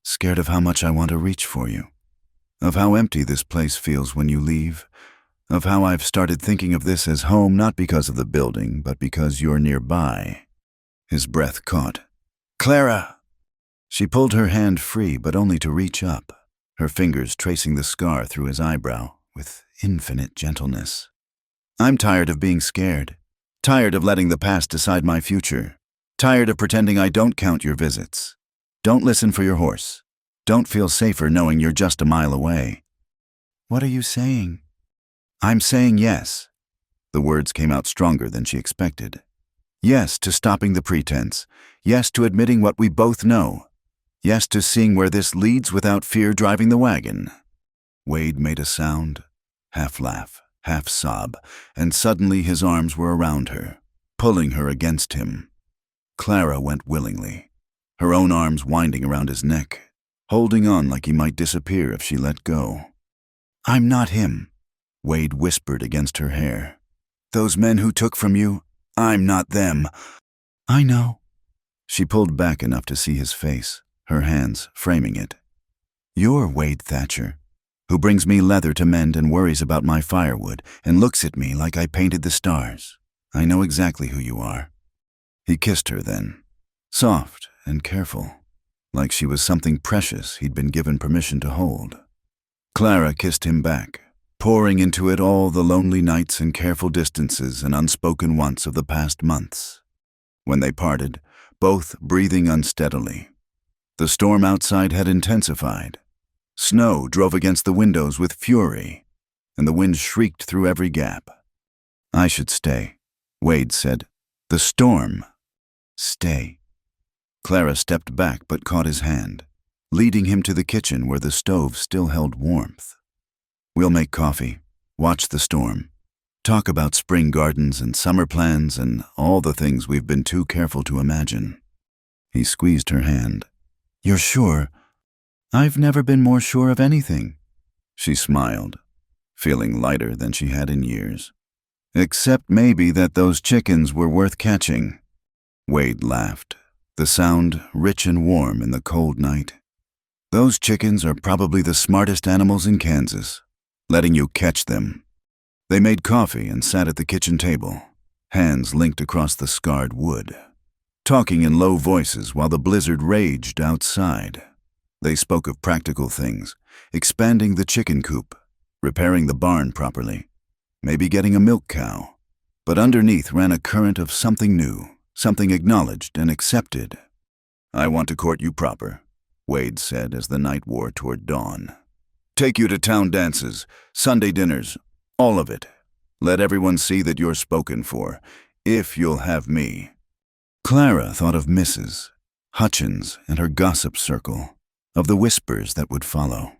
Scared of how much I want to reach for you, of how empty this place feels when you leave, of how I've started thinking of this as home not because of the building, but because you're nearby. His breath caught. Clara! She pulled her hand free, but only to reach up, her fingers tracing the scar through his eyebrow with infinite gentleness. I'm tired of being scared, tired of letting the past decide my future, tired of pretending I don't count your visits. Don't listen for your horse. Don't feel safer knowing you're just a mile away. What are you saying? I'm saying yes. The words came out stronger than she expected. Yes to stopping the pretense. Yes to admitting what we both know. Yes to seeing where this leads without fear driving the wagon. Wade made a sound, half laugh, half sob, and suddenly his arms were around her, pulling her against him. Clara went willingly, her own arms winding around his neck, holding on like he might disappear if she let go. I'm not him, Wade whispered against her hair. Those men who took from you, I'm not them. I know. She pulled back enough to see his face, her hands framing it. You're Wade Thatcher, who brings me leather to mend and worries about my firewood and looks at me like I painted the stars. I know exactly who you are. He kissed her then, soft and careful, like she was something precious he'd been given permission to hold. Clara kissed him back, pouring into it all the lonely nights and careful distances and unspoken wants of the past months. When they parted, both breathing unsteadily. The storm outside had intensified. Snow drove against the windows with fury, and the wind shrieked through every gap. "I should stay," Wade said. "The storm." "Stay." Clara stepped back but caught his hand, leading him to the kitchen where the stove still held warmth. "We'll make coffee, watch the storm, talk about spring gardens and summer plans and all the things we've been too careful to imagine." He squeezed her hand. "You're sure?" "I've never been more sure of anything." She smiled, feeling lighter than she had in years. "Except maybe that those chickens were worth catching." Wade laughed, the sound rich and warm in the cold night. "Those chickens are probably the smartest animals in Kansas, letting you catch them." They made coffee and sat at the kitchen table, hands linked across the scarred wood, talking in low voices while the blizzard raged outside. They spoke of practical things, expanding the chicken coop, repairing the barn properly, maybe getting a milk cow. But underneath ran a current of something new, something acknowledged and accepted. "I want to court you proper," Wade said as the night wore toward dawn. "Take you to town dances, Sunday dinners, all of it. Let everyone see that you're spoken for, if you'll have me." Clara thought of Mrs. Hutchins and her gossip circle, of the whispers that would follow.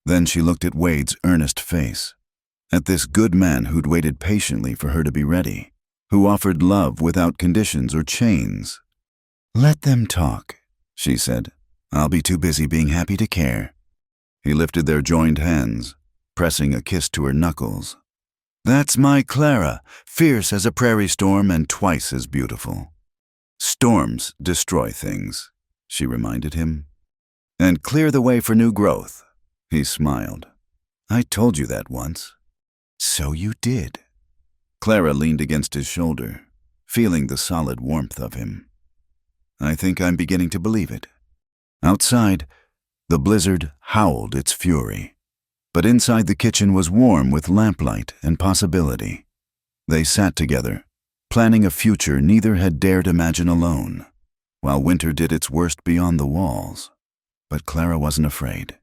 Then she looked at Wade's earnest face, at this good man who'd waited patiently for her to be ready, who offered love without conditions or chains. "Let them talk," she said. "I'll be too busy being happy to care." He lifted their joined hands, pressing a kiss to her knuckles. "That's my Clara, fierce as a prairie storm and twice as beautiful." "Storms destroy things," she reminded him, "and clear the way for new growth." He smiled. "I told you that once." "So you did." Clara leaned against his shoulder, feeling the solid warmth of him. "I think I'm beginning to believe it." Outside, the blizzard howled its fury, but inside the kitchen was warm with lamplight and possibility. They sat together, planning a future neither had dared imagine alone, while winter did its worst beyond the walls. But Clara wasn't afraid.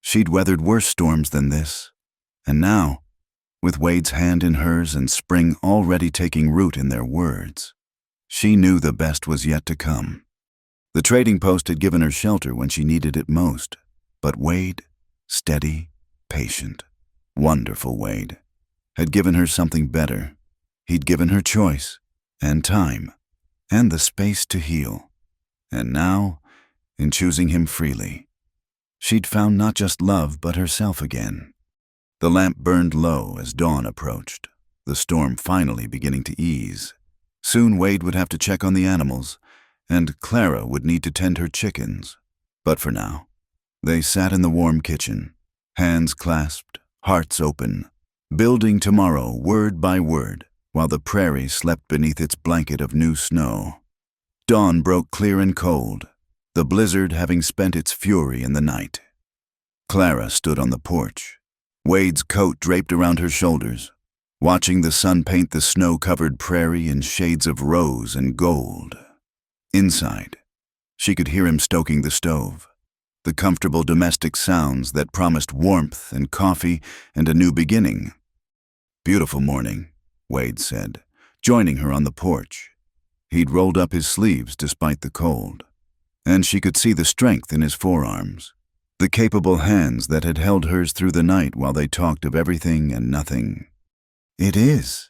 She'd weathered worse storms than this, and now, with Wade's hand in hers and spring already taking root in their words, she knew the best was yet to come. The trading post had given her shelter when she needed it most, but Wade, steady, patient, wonderful Wade, had given her something better. He'd given her choice, and time, and the space to heal. And now, in choosing him freely, she'd found not just love but herself again. The lamp burned low as dawn approached, the storm finally beginning to ease. Soon Wade would have to check on the animals, and Clara would need to tend her chickens. But for now, they sat in the warm kitchen, hands clasped, hearts open, building tomorrow word by word, while the prairie slept beneath its blanket of new snow. Dawn broke clear and cold, the blizzard having spent its fury in the night. Clara stood on the porch, Wade's coat draped around her shoulders, watching the sun paint the snow-covered prairie in shades of rose and gold. Inside, she could hear him stoking the stove, the comfortable domestic sounds that promised warmth and coffee and a new beginning. "Beautiful morning," Wade said, joining her on the porch. He'd rolled up his sleeves despite the cold, and she could see the strength in his forearms, the capable hands that had held hers through the night while they talked of everything and nothing. "It is."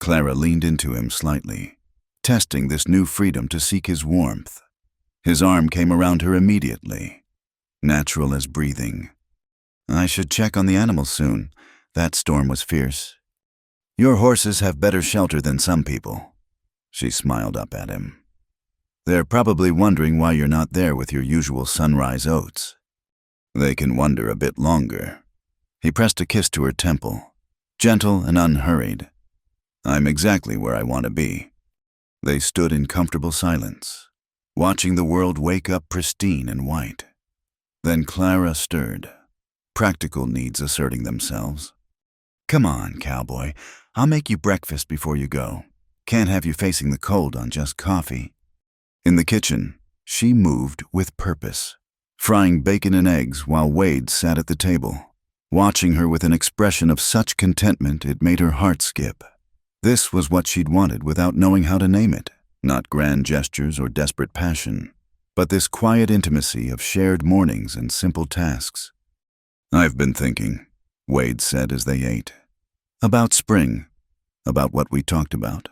Clara leaned into him slightly, testing this new freedom to seek his warmth. His arm came around her immediately, natural as breathing. "I should check on the animals soon. That storm was fierce." "Your horses have better shelter than some people." She smiled up at him. "They're probably wondering why you're not there with your usual sunrise oats." "They can wonder a bit longer." He pressed a kiss to her temple, gentle and unhurried. "I'm exactly where I want to be." They stood in comfortable silence, watching the world wake up pristine and white. Then Clara stirred, practical needs asserting themselves. "Come on, Cowboy. I'll make you breakfast before you go. Can't have you facing the cold on just coffee." In the kitchen, she moved with purpose, frying bacon and eggs while Wade sat at the table, watching her with an expression of such contentment it made her heart skip. This was what she'd wanted without knowing how to name it, not grand gestures or desperate passion, but this quiet intimacy of shared mornings and simple tasks. "I've been thinking," Wade said as they ate, "about spring, about what we talked about."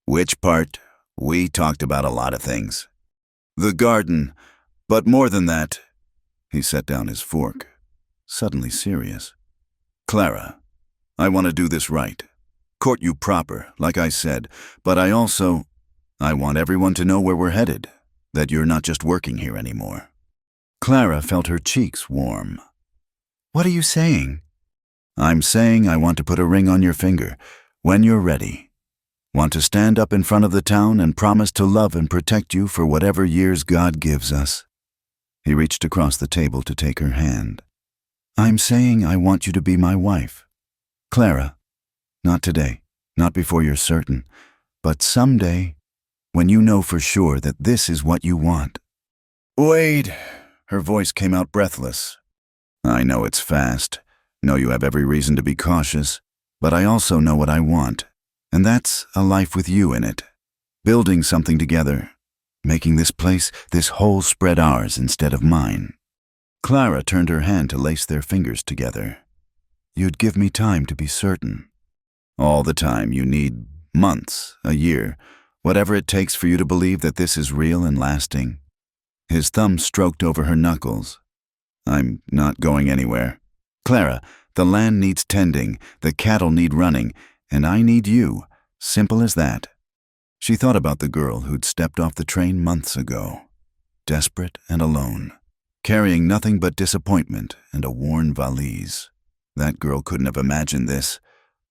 "Which part?" "We talked about a lot of things." "The garden, but more than that." He set down his fork, suddenly serious. "Clara, I want to do this right. Court you proper, like I said, but I want everyone to know where we're headed, that you're not just working here anymore." Clara felt her cheeks warm. "What are you saying?" "I'm saying I want to put a ring on your finger when you're ready. Want to stand up in front of the town and promise to love and protect you for whatever years God gives us." He reached across the table to take her hand. "I'm saying I want you to be my wife. Clara, not today, not before you're certain, but someday, when you know for sure that this is what you want." "Wade," her voice came out breathless. "I know it's fast, know you have every reason to be cautious, but I also know what I want, and that's a life with you in it, building something together, making this place, this whole spread ours instead of mine." Clara turned her hand to lace their fingers together. "You'd give me time to be certain." "All the time you need, months, a year, whatever it takes for you to believe that this is real and lasting." His thumb stroked over her knuckles. "I'm not going anywhere. Clara, the land needs tending, the cattle need running, and I need you, simple as that." She thought about the girl who'd stepped off the train months ago, desperate and alone, carrying nothing but disappointment and a worn valise. That girl couldn't have imagined this.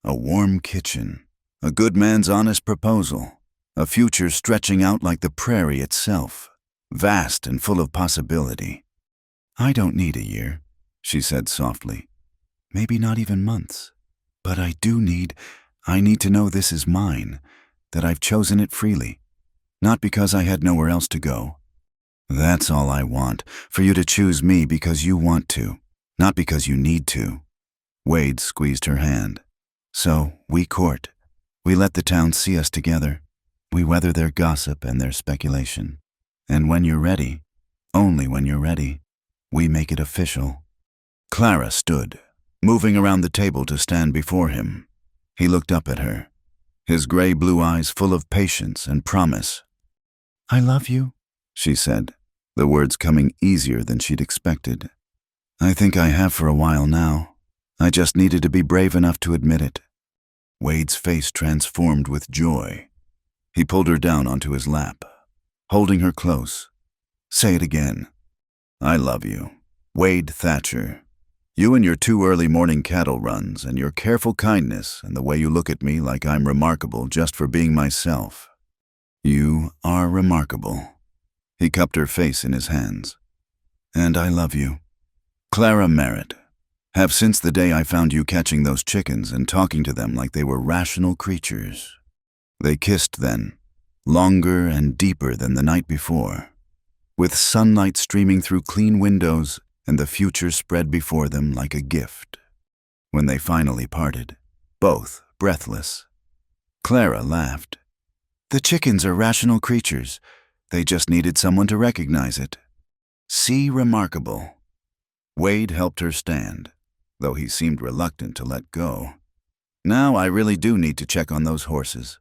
A warm kitchen, a good man's honest proposal, a future stretching out like the prairie itself, vast and full of possibility. "I don't need a year," she said softly. "Maybe not even months. But I need to know this is mine, that I've chosen it freely, not because I had nowhere else to go. That's all I want, for you to choose me because you want to, not because you need to." Wade squeezed her hand. "So we court. We let the town see us together. We weather their gossip and their speculation. And when you're ready, only when you're ready, we make it official." Clara stood, moving around the table to stand before him. He looked up at her, his gray-blue eyes full of patience and promise. "I love you," she said, the words coming easier than she'd expected. "I think I have for a while now. I just needed to be brave enough to admit it." Wade's face transformed with joy. He pulled her down onto his lap, holding her close. "Say it again." "I love you, Wade Thatcher. You and your 2 early morning cattle runs and your careful kindness and the way you look at me like I'm remarkable just for being myself. You are remarkable." He cupped her face in his hands. "And I love you. Clara Merritt. Have since the day I found you catching those chickens and talking to them like they were rational creatures." They kissed then, longer and deeper than the night before, with sunlight streaming through clean windows and the future spread before them like a gift. When they finally parted, both breathless, Clara laughed. "The chickens are rational creatures. They just needed someone to recognize it. See, remarkable." Wade helped her stand, though he seemed reluctant to let go. "Now I really do need to check on those horses,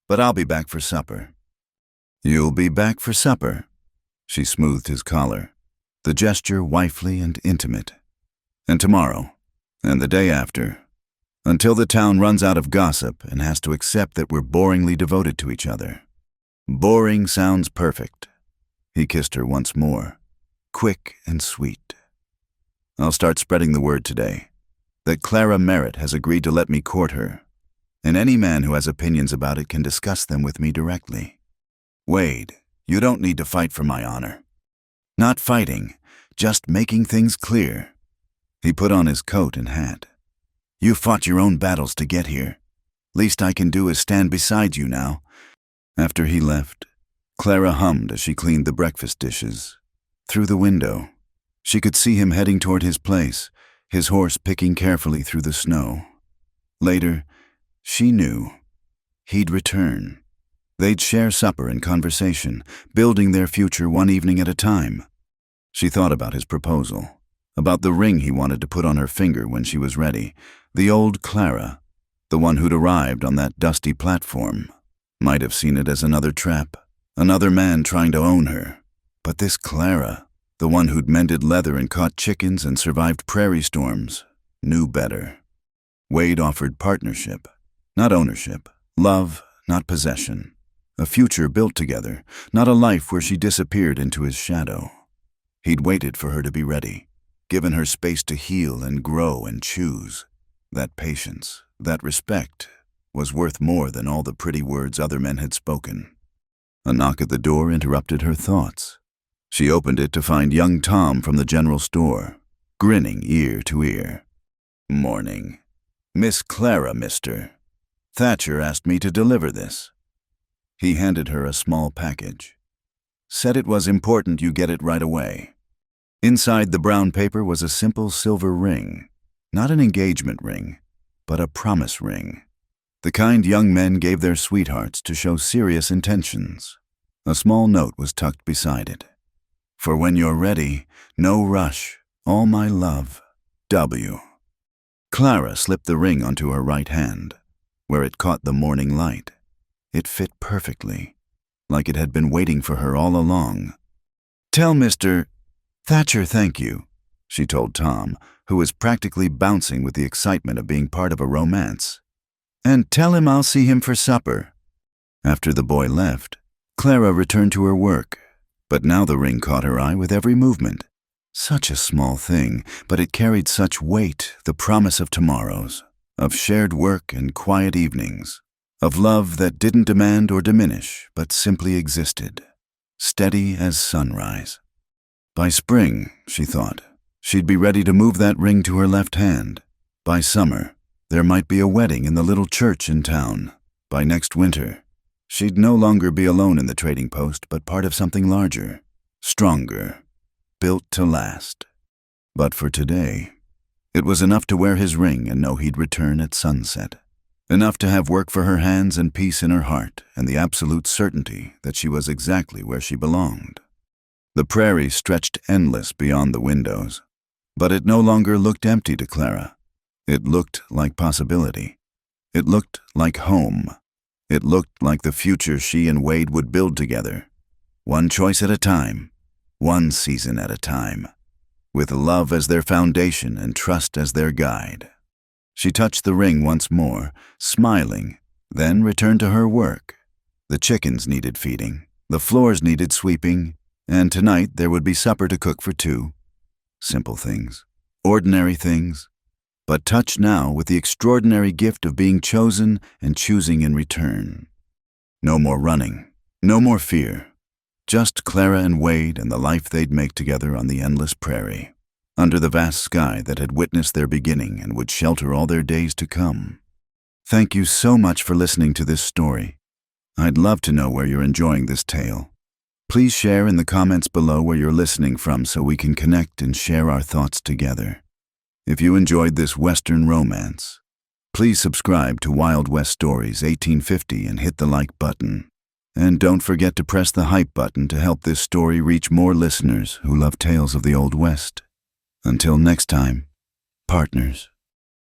but I'll be back for supper." "You'll be back for supper?" She smoothed his collar, the gesture wifely and intimate. "And tomorrow, and the day after, until the town runs out of gossip and has to accept that we're boringly devoted to each other." "Boring sounds perfect." He kissed her once more, quick and sweet. "I'll start spreading the word today, that Clara Merritt has agreed to let me court her, and any man who has opinions about it can discuss them with me directly. Wade, You don't need to fight for my honor. Not fighting, just making things clear. He put on his coat and hat. You fought your own battles to get here. Least I can do is stand beside you now. After he left, Clara hummed as she cleaned the breakfast dishes. Through the window, she could see him heading toward his place, his horse picking carefully through the snow. Later, she knew he'd return. They'd share supper and conversation, building their future one evening at a time. She thought about his proposal, about the ring he wanted to put on her finger when she was ready. The old Clara, the one who'd arrived on that dusty platform, might have seen it as another trap, another man trying to own her. But this Clara, the one who'd mended leather and caught chickens and survived prairie storms, knew better. Wade offered partnership, not ownership, love, not possession. A future built together, not a life where she disappeared into his shadow. He'd waited for her to be ready, given her space to heal and grow and choose. That patience, that respect, was worth more than all the pretty words other men had spoken. A knock at the door interrupted her thoughts. She opened it to find young Tom from the general store, grinning ear to ear. "Morning. Miss Clara, mister. Thatcher asked me to deliver this." He handed her a small package. "Said it was important you get it right away." Inside the brown paper was a simple silver ring, not an engagement ring, but a promise ring. The kind young men gave their sweethearts to show serious intentions. A small note was tucked beside it. "For when you're ready, no rush, all my love, W." Clara slipped the ring onto her right hand, where it caught the morning light. It fit perfectly, like it had been waiting for her all along. "Tell Mr. Thatcher thank you," she told Tom, who was practically bouncing with the excitement of being part of a romance. "And tell him I'll see him for supper." After the boy left, Clara returned to her work, but now the ring caught her eye with every movement. Such a small thing, but it carried such weight, the promise of tomorrows, of shared work and quiet evenings, of love that didn't demand or diminish, but simply existed, steady as sunrise. By spring, she thought, she'd be ready to move that ring to her left hand. By summer, there might be a wedding in the little church in town. By next winter, she'd no longer be alone in the trading post, but part of something larger, stronger, built to last. But for today, it was enough to wear his ring and know he'd return at sunset. Enough to have work for her hands and peace in her heart and the absolute certainty that she was exactly where she belonged. The prairie stretched endless beyond the windows, but it no longer looked empty to Clara. It looked like possibility. It looked like home. It looked like the future she and Wade would build together, one choice at a time, one season at a time, with love as their foundation and trust as their guide. She touched the ring once more, smiling, then returned to her work. The chickens needed feeding, the floors needed sweeping, and tonight there would be supper to cook for two. Simple things, ordinary things, but touched now with the extraordinary gift of being chosen and choosing in return. No more running, no more fear, just Clara and Wade and the life they'd make together on the endless prairie, under the vast sky that had witnessed their beginning and would shelter all their days to come. Thank you so much for listening to this story. I'd love to know where you're enjoying this tale. Please share in the comments below where you're listening from so we can connect and share our thoughts together. If you enjoyed this Western romance, please subscribe to Wild West Stories 1850 and hit the like button. And don't forget to press the hype button to help this story reach more listeners who love tales of the Old West. Until next time, partners.